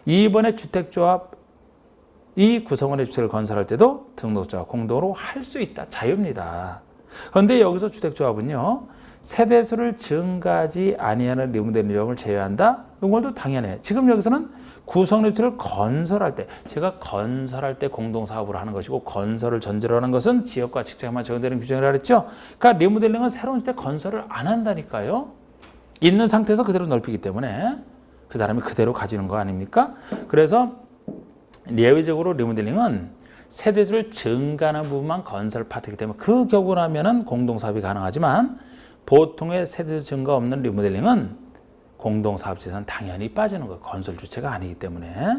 2번의 주택조합 이 구성원의 주택을 건설할 때도 등록자가 공동으로 할 수 있다. 자유입니다. 그런데 여기서 주택조합은요. 세대수를 증가하지 아니하는 리모델링 조합을 제외한다. 이걸도 당연해. 지금 여기서는 구성원의 주택을 건설할 때, 제가 건설할 때 공동사업으로 하는 것이고 건설을 전제로 하는 것은 지역과 직장에만 적용되는 규정이라고 했죠. 그러니까 리모델링은 새로운 주택 건설을 안 한다니까요. 있는 상태에서 그대로 넓히기 때문에 그 사람이 그대로 가지는 거 아닙니까? 그래서 예외적으로 리모델링은 세대수를 증가하는 부분만 건설 파트이기 때문에 그 경우라면은 공동사업이 가능하지만 보통의 세대수 증가 없는 리모델링은 공동사업지에서는 당연히 빠지는 거예요. 건설 주체가 아니기 때문에.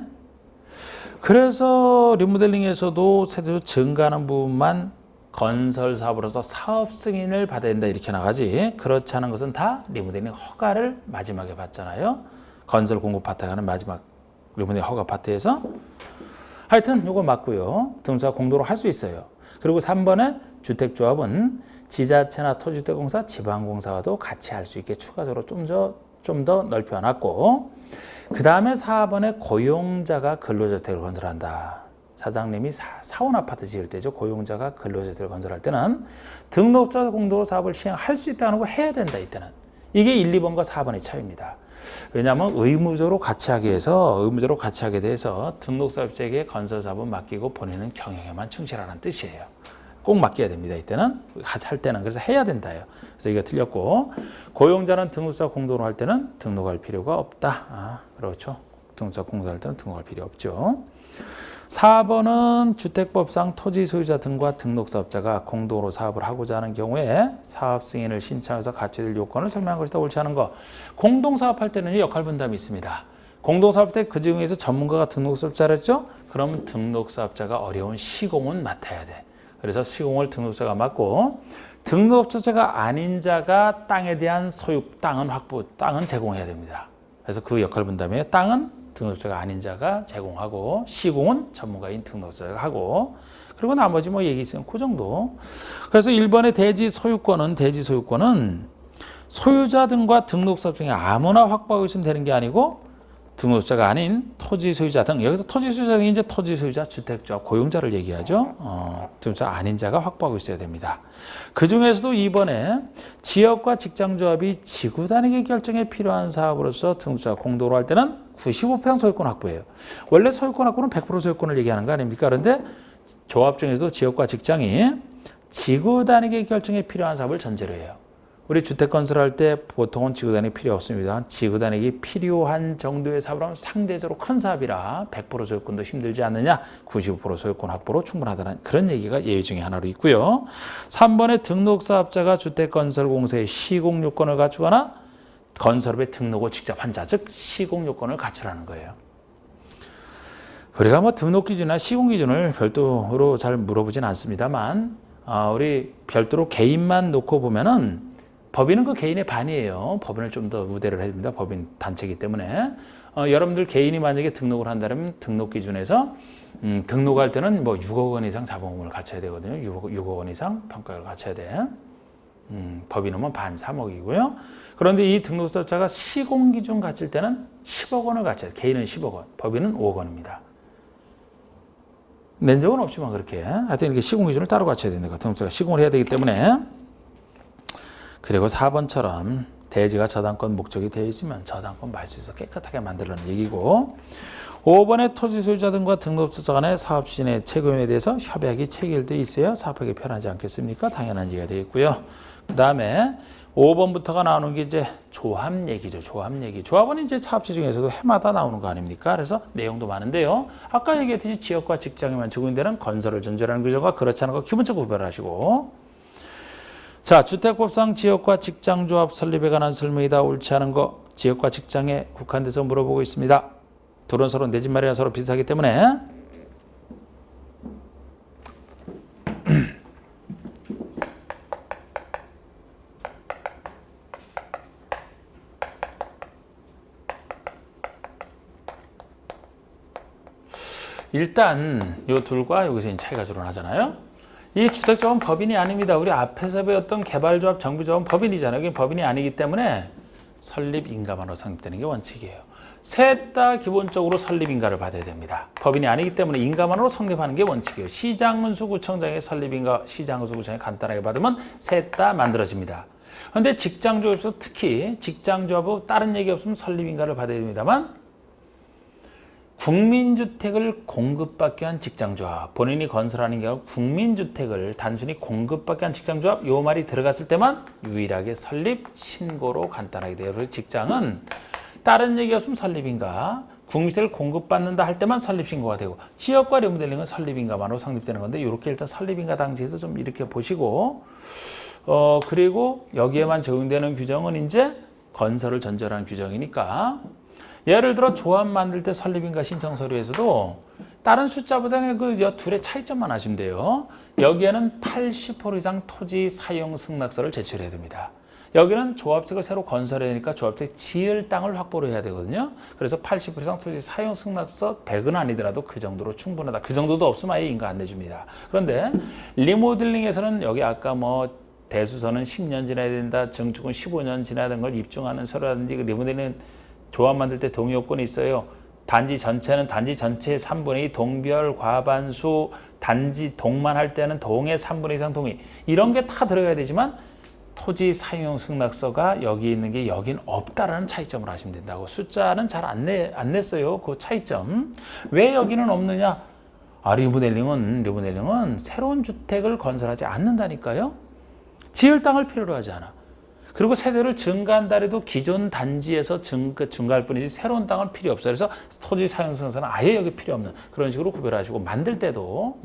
그래서 리모델링에서도 세대수 증가하는 부분만 건설 사업으로서 사업 승인을 받아야 된다 이렇게 나가지. 그렇지 않은 것은 다 리모델링 허가를 마지막에 받잖아요. 건설 공급 파트가 하는 마지막 리모델링 허가 파트에서. 하여튼 이거 맞고요. 등록자가 공동으로 할 수 있어요. 그리고 3번에 주택조합은 지자체나 토지주택공사, 지방공사와도 같이 할 수 있게 추가적으로 좀 더 넓혀놨고, 그 다음에 4번에 고용자가 근로주택을 건설한다. 사장님이 사원 아파트 지을 때죠. 고용자가 근로주택을 건설할 때는 등록자 공동으로 사업을 시행할 수 있다는 거 해야 된다. 이때는. 이게 1, 2번과 4번의 차이입니다. 왜냐하면 의무적으로 같이 하게 돼서 등록사업자에게 건설사업은 맡기고 본인은 경영에만 충실하는 뜻이에요. 꼭 맡겨야 됩니다. 이때는 같이 할 때는 그래서 해야 된다요. 그래서 이거 틀렸고, 고용자는 등록사 공동으로 할 때는 등록할 필요가 없다. 그렇죠. 등록사 공동으로 할 때는 등록할 필요 없죠. 4번은 주택법상 토지 소유자 등과 등록사업자가 공동으로 사업을 하고자 하는 경우에 사업 승인을 신청해서 갖춰야 될 요건을 설명한 것이다. 옳지 않은 거. 공동사업할 때는 역할 분담이 있습니다. 공동사업 때 그 중에서 전문가가 등록사업자를 했죠. 그러면 등록사업자가 어려운 시공은 맡아야 돼. 그래서 시공을 등록자가 맡고, 등록자가 아닌 자가 땅에 대한 소유, 땅은 제공해야 됩니다. 그래서 그 역할 분담에 땅은 등록자가 아닌 자가 제공하고, 시공은 전문가인 등록자가 하고, 그리고 나머지 뭐 얘기 있으면 그 정도. 그래서 1번의 대지 소유권은 소유자 등과 등록사업 중에 아무나 확보하고 있으면 되는 게 아니고, 등록자가 아닌 토지 소유자 등, 여기서 토지 소유자 등이 이제 토지 소유자, 주택조합, 고용자를 얘기하죠. 등록자 아닌 자가 확보하고 있어야 됩니다. 그 중에서도 이번에 지역과 직장조합이 지구 단위 결정에 필요한 사업으로서 등록자가 공동으로 할 때는 95평 소유권 확보예요. 원래 소유권 확보는 100% 소유권을 얘기하는 거 아닙니까? 그런데 조합 중에서도 지역과 직장이 지구 단위 결정에 필요한 사업을 전제로 해요. 우리 주택 건설할 때 보통은 지구 단위 필요 없습니다. 지구 단위가 필요한 정도의 사업을 하면 상대적으로 큰 사업이라 100% 소유권도 힘들지 않느냐, 95% 소유권 확보로 충분하다는 그런 얘기가 예외 중에 하나로 있고요. 3번에 등록사업자가 주택 건설 공사의 시공 요건을 갖추거나 건설업에 등록을 직접 한 자, 즉 시공 요건을 갖추라는 거예요. 우리가 뭐 등록 기준이나 시공 기준을 별도로 잘 물어보진 않습니다만, 우리 별도로 개인만 놓고 보면은 법인은 그 개인의 반이에요. 법인을 좀 더 우대를 해줍니다. 법인 단체이기 때문에. 여러분들 개인이 만약에 등록을 한다면 등록 기준에서 등록할 때는 뭐 6억 원 이상 자본금을 갖춰야 되거든요. 6억 원 이상 평가를 갖춰야 돼. 법인은 반 3억이고요. 그런데 이 등록사업자가 시공 기준 갖출 때는 10억 원을 갖춰야 돼. 개인은 10억 원, 법인은 5억 원입니다. 낸 적은 없지만 그렇게. 하여튼 이렇게 시공 기준을 따로 갖춰야 됩니다. 등록사가 시공을 해야 되기 때문에. 그리고 4번처럼 대지가 저당권 목적이 되어 있으면 저당권 말소해서 깨끗하게 만들라는 얘기고, 5번의 토지 소유자 등과 등록업자 간의 사업 추진의 책임에 대해서 협약이 체결되어 있어야 사업하기 편하지 않겠습니까? 당연한 얘기가 되어 있고요. 그 다음에 5번부터가 나오는 게 이제 조합 얘기죠. 조합 얘기. 조합은 이제 사업체 중에서도 해마다 나오는 거 아닙니까? 그래서 내용도 많은데요. 아까 얘기했듯이 지역과 직장에만 적용되는 건설을 전제라는 규정과 그렇지 않은 거 기본적으로 구별하시고, 자, 주택법상 지역과 직장조합 설립에 관한 설명이다. 옳지 않은 거 지역과 직장에 국한돼서 물어보고 있습니다. 둘은 서로 내 집 마련이 서로 비슷하기 때문에 일단 이 둘과 여기서 차이가 드러나잖아요. 이 주택조합은 법인이 아닙니다. 우리 앞에서 배웠던 개발조합, 정비조합은 법인이잖아요. 이게 법인이 아니기 때문에 설립 인가만으로 성립되는 게 원칙이에요. 셋 다 기본적으로 설립인가를 받아야 됩니다. 법인이 아니기 때문에 인가만으로 성립하는 게 원칙이에요. 시장은수구청장의 설립인가 시장은수구청에 간단하게 받으면 셋 다 만들어집니다. 그런데 직장조합에서 특히 직장조합하고 다른 얘기 없으면 설립인가를 받아야 됩니다만 국민주택을 공급받기 위한 직장조합, 본인이 건설하는 경우 국민주택을 단순히 공급받기 위한 직장조합 요 말이 들어갔을 때만 유일하게 설립 신고로 간단하게 돼요. 그래서 직장은 다른 얘기 없으면 설립인가, 국민주택을 공급받는다 할 때만 설립 신고가 되고 지역과 리모델링은 설립인가만으로 성립되는 건데 이렇게 일단 설립인가 당시에서 좀 이렇게 보시고 그리고 여기에만 적용되는 규정은 이제 건설을 전제로 한 규정이니까 예를 들어 조합 만들 때 설립인가 신청 서류에서도 다른 숫자보다 그 둘의 차이점만 하시면 돼요. 여기에는 80% 이상 토지 사용 승낙서를 제출해야 됩니다. 여기는 조합택을 새로 건설해야 되니까 조합택 지을 땅을 확보를 해야 되거든요. 그래서 80% 이상 토지 사용 승낙서 100은 아니더라도 그 정도로 충분하다. 그 정도도 없으면 아예 인가 안 내줍니다. 그런데 리모델링에서는 여기 아까 뭐 대수선은 10년 지나야 된다, 증축은 15년 지나야 되는 걸 입증하는 서류라든지 그 리모델링은 조합 만들 때 동의 요건이 있어요. 단지 전체는 단지 전체의 3분의 2 동별 과반수, 단지 동만 할 때는 동의 3분의 2 이상 동의. 이런 게 다 들어가야 되지만 토지 사용 승낙서가 여기 있는 게 여긴 없다라는 차이점을 아시면 된다고. 숫자는 잘 안 냈어요. 그 차이점. 왜 여기는 없느냐? 리모델링은 새로운 주택을 건설하지 않는다니까요. 지을 땅을 필요로 하지 않아. 그리고 세대를 증가한다 해도 기존 단지에서 증가할 뿐이지 새로운 땅은 필요 없어요. 그래서 토지 사용 승낙서는 아예 여기 필요 없는 그런 식으로 구별하시고 만들 때도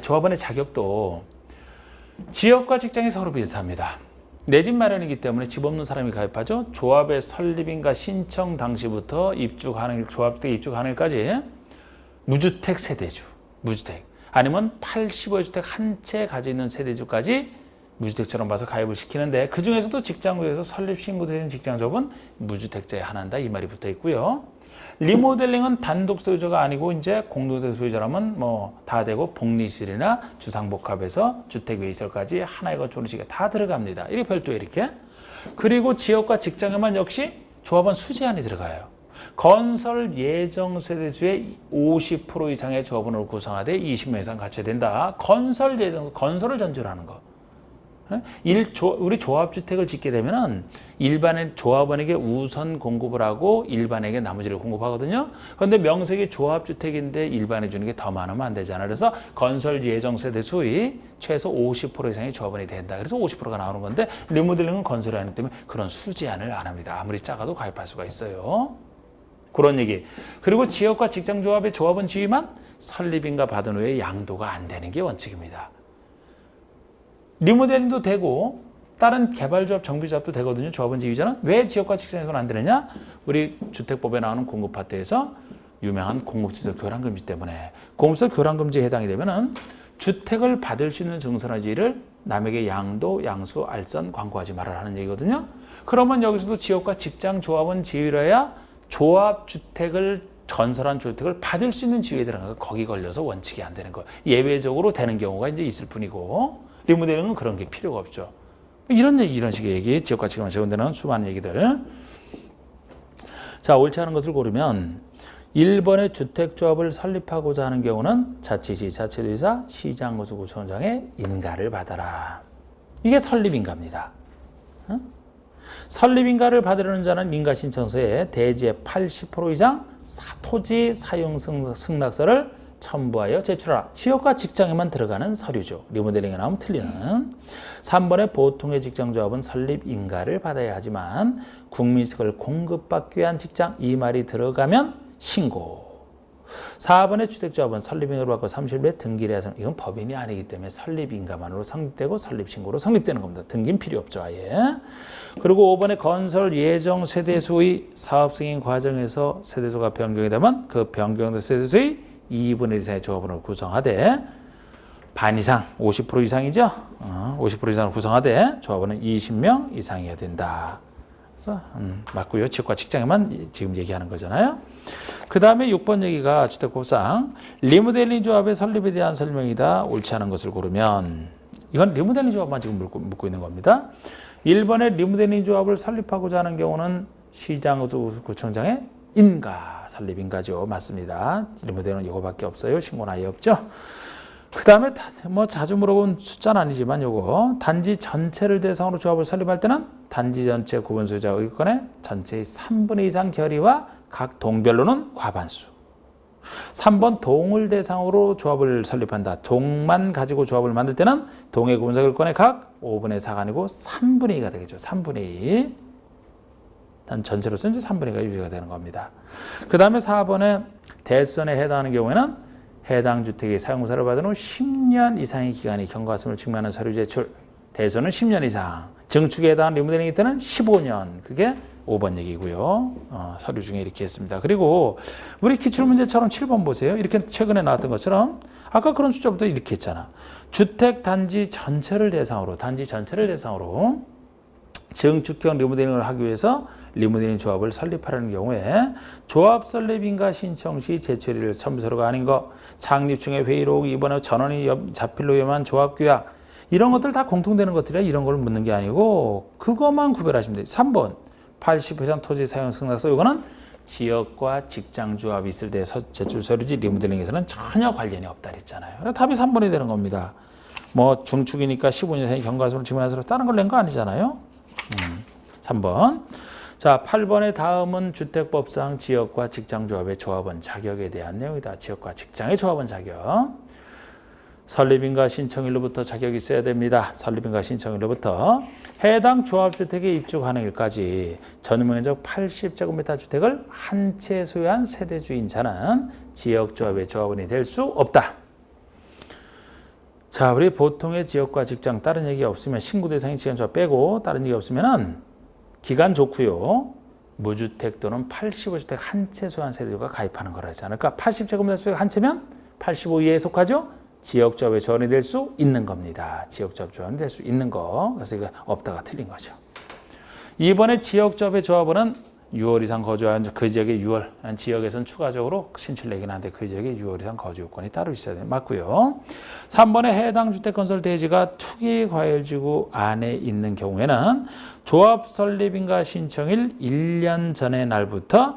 조합원의 자격도 지역과 직장이 서로 비슷합니다. 내 집 마련이기 때문에 집 없는 사람이 가입하죠. 조합의 설립인가 신청 당시부터 조합주택 입주 가능일까지 무주택 세대주, 무주택 아니면 85주택 한 채 가지고 있는 세대주까지 무주택처럼 봐서 가입을 시키는데 그 중에서도 직장구에서 설립 신고되는 직장조합은 무주택자에 한한다 이 말이 붙어 있고요. 리모델링은 단독 소유자가 아니고 이제 공동주택 소유자라면 뭐 다 되고 복리실이나 주상복합에서 주택 외이설까지 하나의 건축식에 다 들어갑니다. 이게 별도에 이렇게. 그리고 지역과 직장에만 역시 조합원 수제한이 들어가요. 건설 예정 세대수의 50% 이상의 조합원을 구성하되 20명 이상 갖춰야 된다. 건설을 전제로 하는 거. 우리 조합주택을 짓게 되면은 일반의 조합원에게 우선 공급을 하고 일반에게 나머지를 공급하거든요. 그런데 명색이 조합주택인데 일반에 주는 게 더 많으면 안 되잖아. 그래서 건설 예정 세대 수의 최소 50% 이상의 조합원이 된다. 그래서 50%가 나오는 건데 리모델링은 건설이 아니기 때문에 그런 수제한을 안 합니다. 아무리 작아도 가입할 수가 있어요. 그런 얘기. 그리고 지역과 직장조합의 조합원 지위만 설립인가 받은 후에 양도가 안 되는 게 원칙입니다. 리모델링도 되고 다른 개발조합, 정비조합도 되거든요. 조합원 지위자는. 왜 지역과 직장에서는 안 되느냐? 우리 주택법에 나오는 공급파트에서 유명한 공급지적 교란금지 때문에 공급지적 교란금지에 해당이 되면은 주택을 받을 수 있는 증서나 지위를 남에게 양도, 양수, 알선, 광고하지 말아라는 얘기거든요. 그러면 여기서도 지역과 직장 조합원 지위로야 조합주택을 건설한 주택을 받을 수 있는 지위에 들어가서 거기 걸려서 원칙이 안 되는 거예요. 예외적으로 되는 경우가 이제 있을 뿐이고 리모델링은 그런 게 필요가 없죠. 이런 식의 얘기, 지역과 직장만 적용되는 수많은 얘기들. 자, 옳지 않은 것을 고르면 1번의 주택조합을 설립하고자 하는 경우는 자치시, 자치도지사, 시장구청장의 인가를 받아라. 이게 설립인가입니다. 설립인가를 받으려는 자는 인가신청서에 대지의 80% 이상 토지 사용 승낙서를 첨부하여 제출하라. 지역과 직장에만 들어가는 서류죠. 리모델링에 나오면 틀리는. 3번의 보통의 직장조합은 설립인가를 받아야 하지만 국민주택을 공급받기 위한 직장 이 말이 들어가면 신고. 4번의 주택조합은 설립인가를 받고 30일에 등기를 해서 이건 법인이 아니기 때문에 설립인가만으로 성립되고 설립신고로 성립되는 겁니다. 등기는 필요 없죠. 아예. 그리고 5번의 건설 예정 세대수의 사업 승인 과정에서 세대수가 변경이 되면 그 변경된 세대수의 2분의 1 이상의 조합원을 구성하되 반 이상, 50% 이상이죠. 50% 이상을 구성하되 조합원은 20명 이상이어야 된다. 그래서 맞고요. 지역과 직장에만 지금 얘기하는 거잖아요. 그 다음에 6번 얘기가 주택법상 리모델링 조합의 설립에 대한 설명이다. 옳지 않은 것을 고르면 이건 리모델링 조합만 지금 묻고 있는 겁니다. 1번의 리모델링 조합을 설립하고자 하는 경우는 시장구청장의 인가, 설립인가죠. 맞습니다. 리모델링은 이거밖에 없어요. 신고는 아예 없죠. 그 다음에 뭐 자주 물어본 숫자는 아니지만 요거 단지 전체를 대상으로 조합을 설립할 때는 단지 전체 구분 소유자 의권의 전체의 3분의 2 이상 결의와 각 동별로는 과반수. 3번 동을 대상으로 조합을 설립한다. 동만 가지고 조합을 만들 때는 동의 구분자 의권의 각 5분의 4가 아니고 3분의 2가 되겠죠. 3분의 2. 단 전체로서 이제 3분의 2가 유지가 되는 겁니다. 그 다음에 4번에 대수전에 해당하는 경우에는 해당 주택의 사용사를 받은 후 10년 이상의 기간이 경과했음을 증명하는 서류 제출. 대수는 10년 이상. 증축에 해당하는 리모델링일 때는 15년. 그게 5번 얘기고요. 서류 중에 이렇게 했습니다. 그리고 우리 기출문제처럼 7번 보세요. 이렇게 최근에 나왔던 것처럼 아까 그런 숫자부터 이렇게 했잖아. 주택 단지 전체를 대상으로 증축형 리모델링을 하기 위해서 리모델링 조합을 설립하려는 경우에 조합 설립인가 신청 시 제출일 첨부서류가 아닌 것, 창립 중에 회의록, 이번에 전원이 자필로 위험한 조합 규약 이런 것들 다 공통되는 것들이라 이런 걸 묻는 게 아니고 그것만 구별하시면 돼요. 3번 80% 토지 사용 승낙서 이거는 지역과 직장 조합이 있을 때 제출 서류지 리모델링에서는 전혀 관련이 없다 그랬잖아요. 그래서 답이 3번이 되는 겁니다. 뭐 중축이니까 15년 이상의 경과수를 증명해서 다른 걸 낸 거 아니잖아요. 3번. 자, 8번의 다음은 주택법상 지역과 직장조합의 조합원 자격에 대한 내용이다. 지역과 직장의 조합원 자격. 설립인가 신청일로부터 자격이 있어야 됩니다. 설립인가 신청일로부터 해당 조합주택의 입주 가능일까지 전용면적 80제곱미터 주택을 한 채 소유한 세대주인 자는 지역조합의 조합원이 될 수 없다. 자, 우리 보통의 지역과 직장 다른 얘기 없으면 신고 대상이 직장조합 빼고 다른 얘기 없으면은 기간 좋고요. 무주택 또는 85주택 한 채 소유한 세대주가 가입하는 거라 하지 않을까? 80제곱미터 주택 한 채면 85 이하에 속하죠? 지역조합의 조합원이 될 수 있는 겁니다. 지역조합 조합원이 될 수 있는 거. 그래서 이거 없다가 틀린 거죠. 이번에 지역조합의 조합원은 6월 이상 거주한 그 지역의 6월, 지역에서는 추가적으로 신청되긴 한데 그 지역에 6월 이상 거주 요건이 따로 있어야 돼요. 맞고요. 3번에 해당 주택건설 대지가 투기과열지구 안에 있는 경우에는 조합 설립인가 신청일 1년 전의 날부터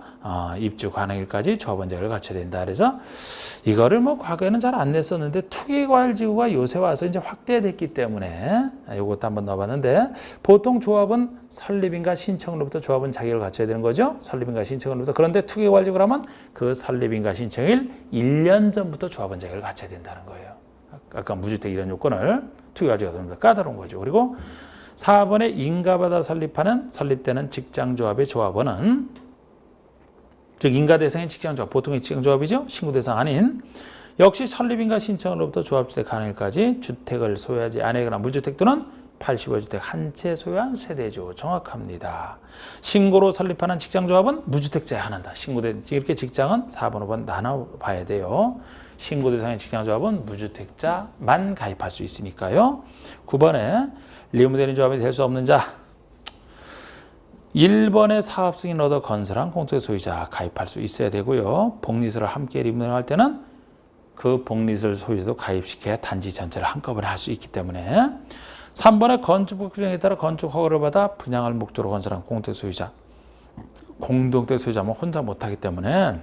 입주 가능일까지 조합원 자격을 갖춰야 된다. 그래서 이거를 뭐 과거에는 잘 안 냈었는데 투기과열지구가 요새 와서 이제 확대됐기 때문에 이것도 한번 넣어봤는데 보통 조합은 설립인가 신청으로부터 조합은 자격을 갖춰야 되는 거죠. 설립인가 신청으로부터. 그런데 투기과열지구를 하면 그 설립인가 신청일 1년 전부터 조합원 자격을 갖춰야 된다는 거예요. 아까 무주택 이런 요건을 투기과열지구가 됩니다. 까다로운 거죠. 그리고 4번에 인가받아 설립되는 직장조합의 조합원은 즉 인가 대상의 직장조합, 보통의 직장조합이죠. 신고 대상 아닌 역시 설립인가 신청으로부터 조합주택 가능일까지 주택을 소유하지 아니거나 무주택 또는 85주택 한 채 소유한 세대주. 정확합니다. 신고로 설립하는 직장조합은 무주택자에 한한다. 이렇게 직장은 4번, 5번 나눠봐야 돼요. 신고 대상의 직장조합은 무주택자만 가입할 수 있으니까요. 9번에 리모델링 조합이 될 수 없는 자. 1번에 사업 승인 얻어 건설한 공동의 소유자 가입할 수 있어야 되고요. 복리설을 함께 리모델링할 때는 그 복리설 소유자도 가입시켜야 단지 전체를 한꺼번에 할 수 있기 때문에 3번에 건축법 규정에 따라 건축 허가를 받아 분양할 목적으로 건설한 공동의 소유자. 공동의 소유자면 혼자 못하기 때문에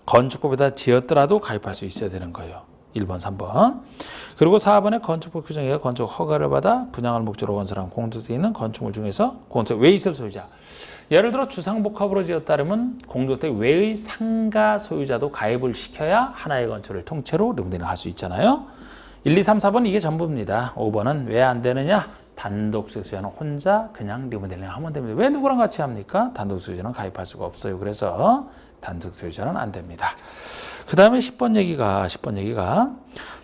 건축법에다 지었더라도 가입할 수 있어야 되는 거예요. 1번, 3번. 그리고 4번에 건축법 규정에 의해 건축 허가를 받아 분양할 목적으로 건설한 공동주택에 있는 건축물 중에서 공동주택 외 있을 소유자. 예를 들어 주상복합으로 지었다면 공동주택 외의 상가 소유자도 가입을 시켜야 하나의 건축을 통째로 리모델링을 할 수 있잖아요. 1, 2, 3, 4번 이게 전부입니다. 5번은 왜 안 되느냐? 단독 소유자는 혼자 그냥 리모델링 하면 됩니다. 왜 누구랑 같이 합니까? 단독 소유자는 가입할 수가 없어요. 그래서 단독 소유자는 안 됩니다. 그 다음에 10번 얘기가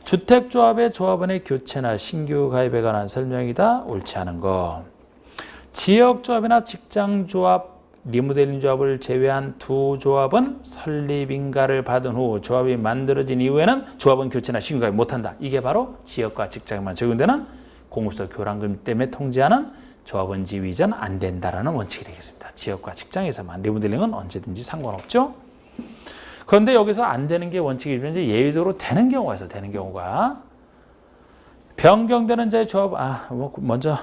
주택조합의 조합원의 교체나 신규 가입에 관한 설명이다. 옳지 않은 거. 지역조합이나 직장조합, 리모델링 조합을 제외한 두 조합은 설립인가를 받은 후 조합이 만들어진 이후에는 조합은 교체나 신규 가입 못한다. 이게 바로 지역과 직장에만 적용되는 공급소 교란금 때문에 통지하는 조합원 지위 이전 안 된다라는 원칙이 되겠습니다. 지역과 직장에서만. 리모델링은 언제든지 상관없죠. 그런데 여기서 안 되는 게 원칙이면 이제 예외적으로 되는 경우가 있어요. 되는 경우가 변경되는 자의 조합. 먼저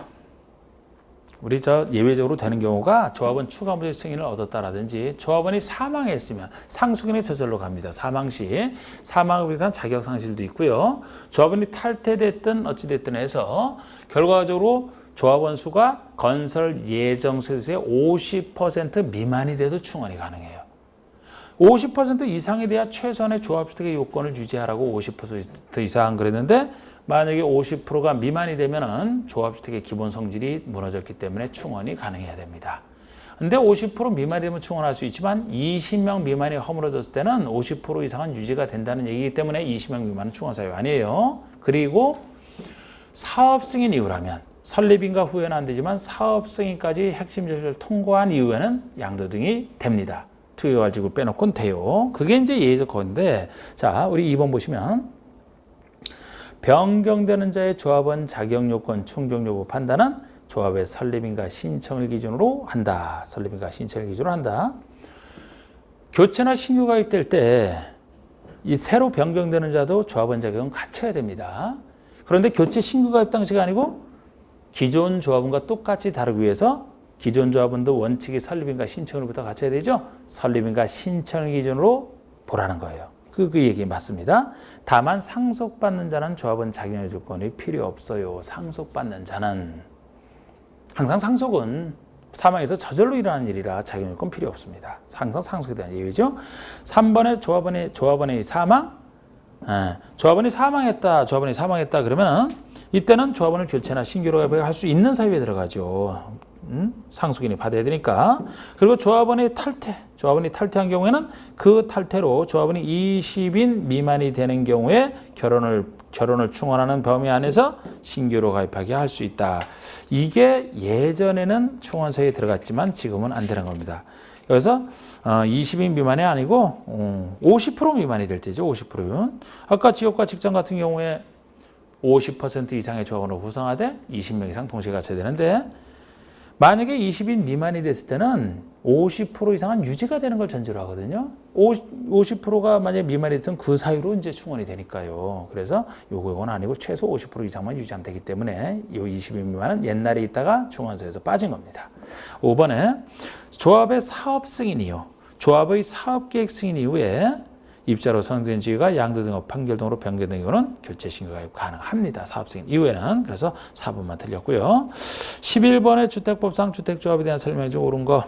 우리 예외적으로 되는 경우가 조합원 추가 무죄 승인을 얻었다라든지 조합원이 사망했으면 상속인의 저절로 갑니다. 사망 시 사망에 비슷한 자격 상실도 있고요. 조합원이 탈퇴됐든 어찌됐든 해서 결과적으로 조합원 수가 건설 예정 세수의 50% 미만이 돼도 충원이 가능해요. 50% 이상이 돼야 최소한의 조합주택의 요건을 유지하라고 50% 이상 그랬는데 만약에 50%가 미만이 되면은 조합주택의 기본 성질이 무너졌기 때문에 충원이 가능해야 됩니다. 근데 50% 미만이 되면 충원할 수 있지만 20명 미만이 허물어졌을 때는 50% 이상은 유지가 된다는 얘기이기 때문에 20명 미만은 충원 사유 아니에요. 그리고 사업 승인 이후라면 설립인가 후에는 안 되지만 사업 승인까지 핵심 절차를 통과한 이후에는 양도등이 됩니다. 투기과실지구 빼놓고는 돼요. 그게 이제 예외적 건데, 자, 우리 2번 보시면 변경되는 자의 조합원 자격 요건 충족 여부 판단은 조합의 설립인가 신청을 기준으로 한다. 설립인가 신청을 기준으로 한다. 교체나 신규 가입될 때 이 새로 변경되는 자도 조합원 자격은 갖춰야 됩니다. 그런데 교체 신규 가입 당시가 아니고 기존 조합원과 똑같이 다루기 위해서 기존 조합원도 원칙이 설립인가 신청을부터 갖춰야 되죠. 설립인가 신청을 기준으로 보라는 거예요. 그 얘기 맞습니다. 다만 상속받는 자는 조합원 자격 조건이 필요 없어요. 상속받는 자는 항상 상속은 사망에서 저절로 일어나는 일이라 자격 요건 필요 없습니다. 항상 상속에 대한 예외죠. 3번에 조합원의 사망, 조합원이 사망했다 그러면 이때는 조합원을 교체나 신규로 가입할 수 있는 사유에 들어가죠. 상속인이 받아야 되니까. 그리고 조합원이 탈퇴한 경우에는 그 탈퇴로 조합원이 20인 미만이 되는 경우에 결혼을 충원하는 범위 안에서 신규로 가입하게 할 수 있다. 이게 예전에는 충원서에 들어갔지만 지금은 안 되는 겁니다. 그래서 20인 미만이 아니고 50% 미만이 될 때죠. 50%는. 아까 지역과 직장 같은 경우에 50% 이상의 조합원을 구성하되 20명 이상 동시에 갖춰야 되는데 만약에 20인 미만이 됐을 때는 50% 이상은 유지가 되는 걸 전제로 하거든요. 50%가 만약에 미만이 됐으면 그 사유로 이제 충원이 되니까요. 그래서 요건 아니고 최소 50% 이상만 유지하면 되기 때문에 이 20인 미만은 옛날에 있다가 충원서에서 빠진 겁니다. 5번에 조합의 사업 승인 이후, 조합의 사업계획 승인 이후에 입자로 선정된 지위가 양도 등업 판결 등으로 변경된 경우는 교체 신규 가입 가능합니다. 사업 승인 이후에는. 그래서 4번만 틀렸고요. 11번의 주택법상 주택조합에 대한 설명이 좀 옳은 거.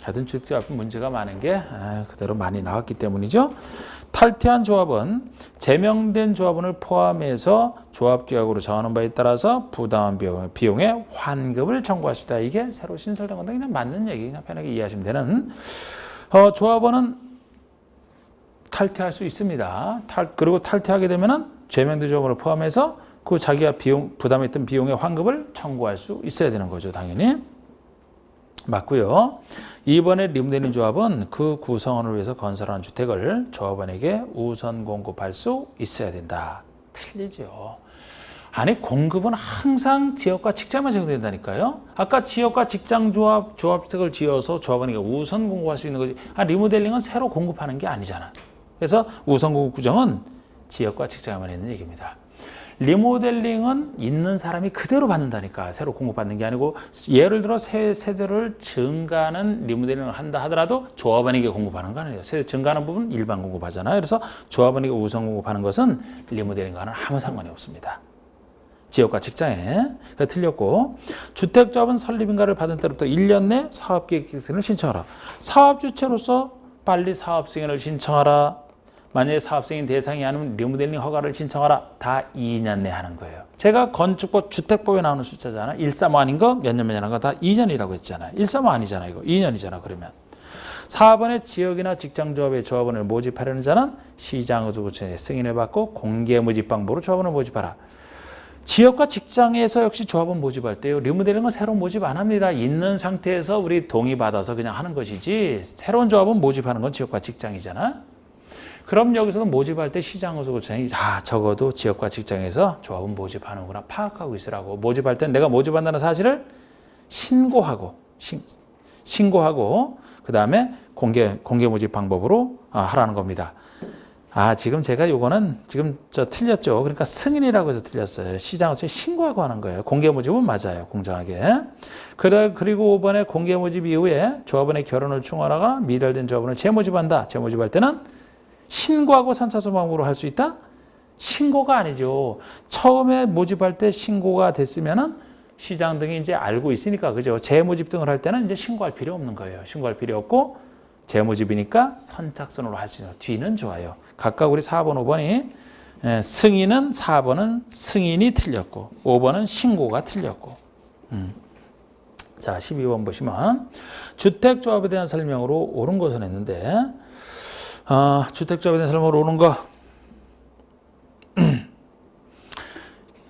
하여튼 주택조합 문제가 많은 게 그대로 많이 나왔기 때문이죠. 탈퇴한 조합은 제명된 조합원을 포함해서 조합규약으로 정하는 바에 따라서 부당한 비용의 환급을 청구할 수 있다. 이게 새로 신설된 건데 그냥 맞는 얘기, 그냥 편하게 이해하시면 되는. 조합원은 탈퇴할 수 있습니다. 그리고 탈퇴하게 되면은 제명된 조합원을 포함해서 그 자기가 부담했던 비용의 환급을 청구할 수 있어야 되는 거죠, 당연히. 맞고요. 이번에 리무델링 조합은 그 구성원을 위해서 건설하는 주택을 조합원에게 우선 공급할 수 있어야 된다. 틀리죠. 아니, 공급은 항상 지역과 직장만 제공된다니까요. 아까 지역과 직장 조합주택을 지어서 조합원에게 우선 공급할 수 있는 거지. 리모델링은 새로 공급하는 게 아니잖아. 그래서 우선 공급 구정은 지역과 직장에만 있는 얘기입니다. 리모델링은 있는 사람이 그대로 받는다니까. 새로 공급받는 게 아니고, 예를 들어 새 세대를 증가하는 리모델링을 한다 하더라도 조합원에게 공급하는 거 아니에요. 세대 증가하는 부분 일반 공급하잖아요. 그래서 조합원에게 우선 공급하는 것은 리모델링과는 아무 상관이 없습니다. 지역과 직장에. 틀렸고, 주택조합은 설립인가를 받은 때부터 1년 내 사업계획승인을 신청하라. 사업주체로서 빨리 사업승인을 신청하라. 만약에 사업승인 대상이 아니면 리모델링 허가를 신청하라. 다 2년 내에 하는 거예요. 제가 건축법, 주택법에 나오는 숫자잖아. 135 아닌 거, 몇 년 하는 거 다 2년이라고 했잖아요. 135 아니잖아, 이거. 2년이잖아, 그러면. 4번의 지역이나 직장조합의 조합원을 모집하려는 자는 시장의료구청의 승인을 받고 공개 모집 방법으로 조합원을 모집하라. 지역과 직장에서 역시 조합원 모집할 때요. 리모델링은 새로운 모집 안 합니다. 있는 상태에서 우리 동의받아서 그냥 하는 것이지 새로운 조합원 모집하는 건 지역과 직장이잖아. 그럼 여기서도 모집할 때 시장의료구청이 적어도 지역과 직장에서 조합원 모집하는구나 파악하고 있으라고. 모집할 땐 내가 모집한다는 사실을 신고하고 그 다음에 공개 모집 방법으로 하라는 겁니다. 지금 제가 요거는 지금 틀렸죠. 그러니까 승인이라고 해서 틀렸어요. 시장에서 신고하고 하는 거예요. 공개 모집은 맞아요. 공정하게. 그리고 5번에 공개 모집 이후에 조합원의 결혼을 충원하거나 미달된 조합원을 재모집한다. 재모집할 때는 신고하고 선차수 방법으로 할 수 있다? 신고가 아니죠. 처음에 모집할 때 신고가 됐으면은 시장 등이 이제 알고 있으니까, 그죠? 재모집 등을 할 때는 이제 신고할 필요 없는 거예요. 신고할 필요 없고, 재모집이니까 선착순으로 할 수 있는, 뒤는 좋아요. 각각 우리 4번, 5번이, 승인은 4번은 승인이 틀렸고, 5번은 신고가 틀렸고. 자, 12번 보시면, 주택조합에 대한 설명으로 옳은 것은 했는데, 주택조합에 대한 설명으로 옳은 거,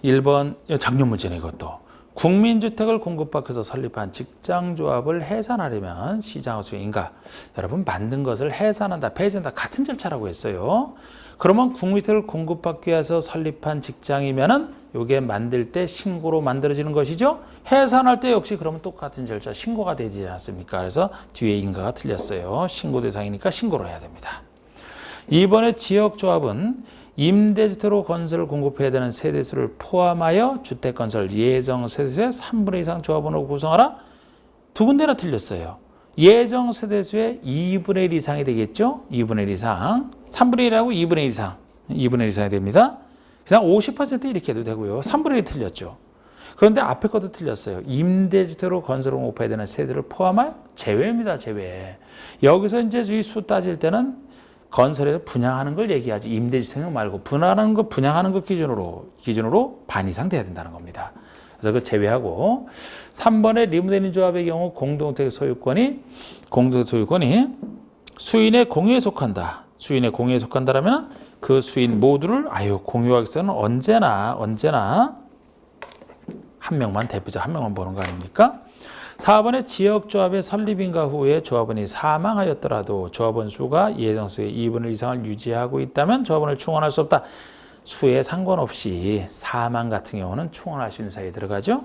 1번, 작년 문제네, 이것도. 국민주택을 공급받기 위해서 설립한 직장조합을 해산하려면 시장 수익인가? 여러분, 만든 것을 해산한다, 폐지한다, 같은 절차라고 했어요. 그러면 국민주택을 공급받기 위해서 설립한 직장이면은 요게 만들 때 신고로 만들어지는 것이죠. 해산할 때 역시 그러면 똑같은 절차, 신고가 되지 않습니까? 그래서 뒤에 인가가 틀렸어요. 신고 대상이니까 신고를 해야 됩니다. 이번에 지역조합은 임대주택으로 건설을 공급해야 되는 세대수를 포함하여 주택건설 예정 세대수의 3분의 2 이상 조합원으로 구성하라. 두 군데나 틀렸어요. 예정 세대수의 2분의 1 이상이 되겠죠. 2분의 1 이상. 3분의 1하고 2분의 1 이상. 2분의 1 이상이 됩니다. 그냥 50% 이렇게 해도 되고요. 3분의 1 틀렸죠. 그런데 앞에 것도 틀렸어요. 임대주택으로 건설을 공급해야 되는 세대를 포함하여 제외입니다. 제외. 여기서 이제 이 수 따질 때는 건설에서 분양하는 걸 얘기하지 임대주택 말고 분양하는 것 기준으로 반 이상 돼야 된다는 겁니다. 그래서 그 제외하고 3번의 리무데님 조합의 경우 공동주택 소유권이 수인의 공유에 속한다. 수인의 공유에 속한다라면 그 수인 모두를 공유하기 위해서는 언제나 한 명만 대표자 한 명만 보는 거 아닙니까? 4번의 지역조합의 설립인가 후에 조합원이 사망하였더라도 조합원 수가 예정수의 2분의 1 이상을 유지하고 있다면 조합원을 충원할 수 없다. 수에 상관없이 사망 같은 경우는 충원할 수 있는 사이에 들어가죠.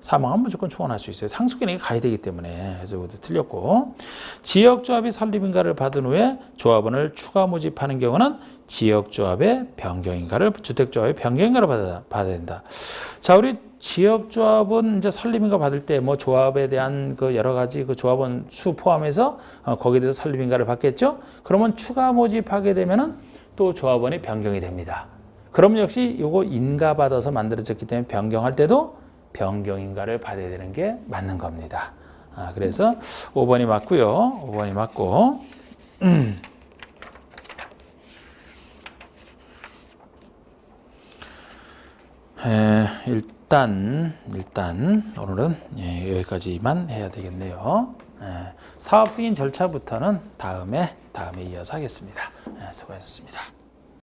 사망하면 무조건 충원할 수 있어요. 상속인에게 가야 되기 때문에. 그래서 그것도 틀렸고, 지역조합이 설립인가를 받은 후에 조합원을 추가 모집하는 경우는 지역조합의 변경인가를 주택조합의 변경인가를 받아야 된다. 자, 우리 지역조합은 이제 설립인가 받을 때 뭐 조합에 대한 그 여러 가지 그 조합원 수 포함해서 거기에 대해서 설립인가를 받겠죠. 그러면 추가 모집하게 되면은 또 조합원이 변경이 됩니다. 그럼 역시 요거 인가 받아서 만들어졌기 때문에 변경할 때도 변경인가를 받아야 되는 게 맞는 겁니다. 그래서 5번이 맞고요. 5번이 맞고. 일단 오늘은 여기까지만 해야 되겠네요. 사업 승인 절차부터는 다음에 이어서 하겠습니다. 수고하셨습니다.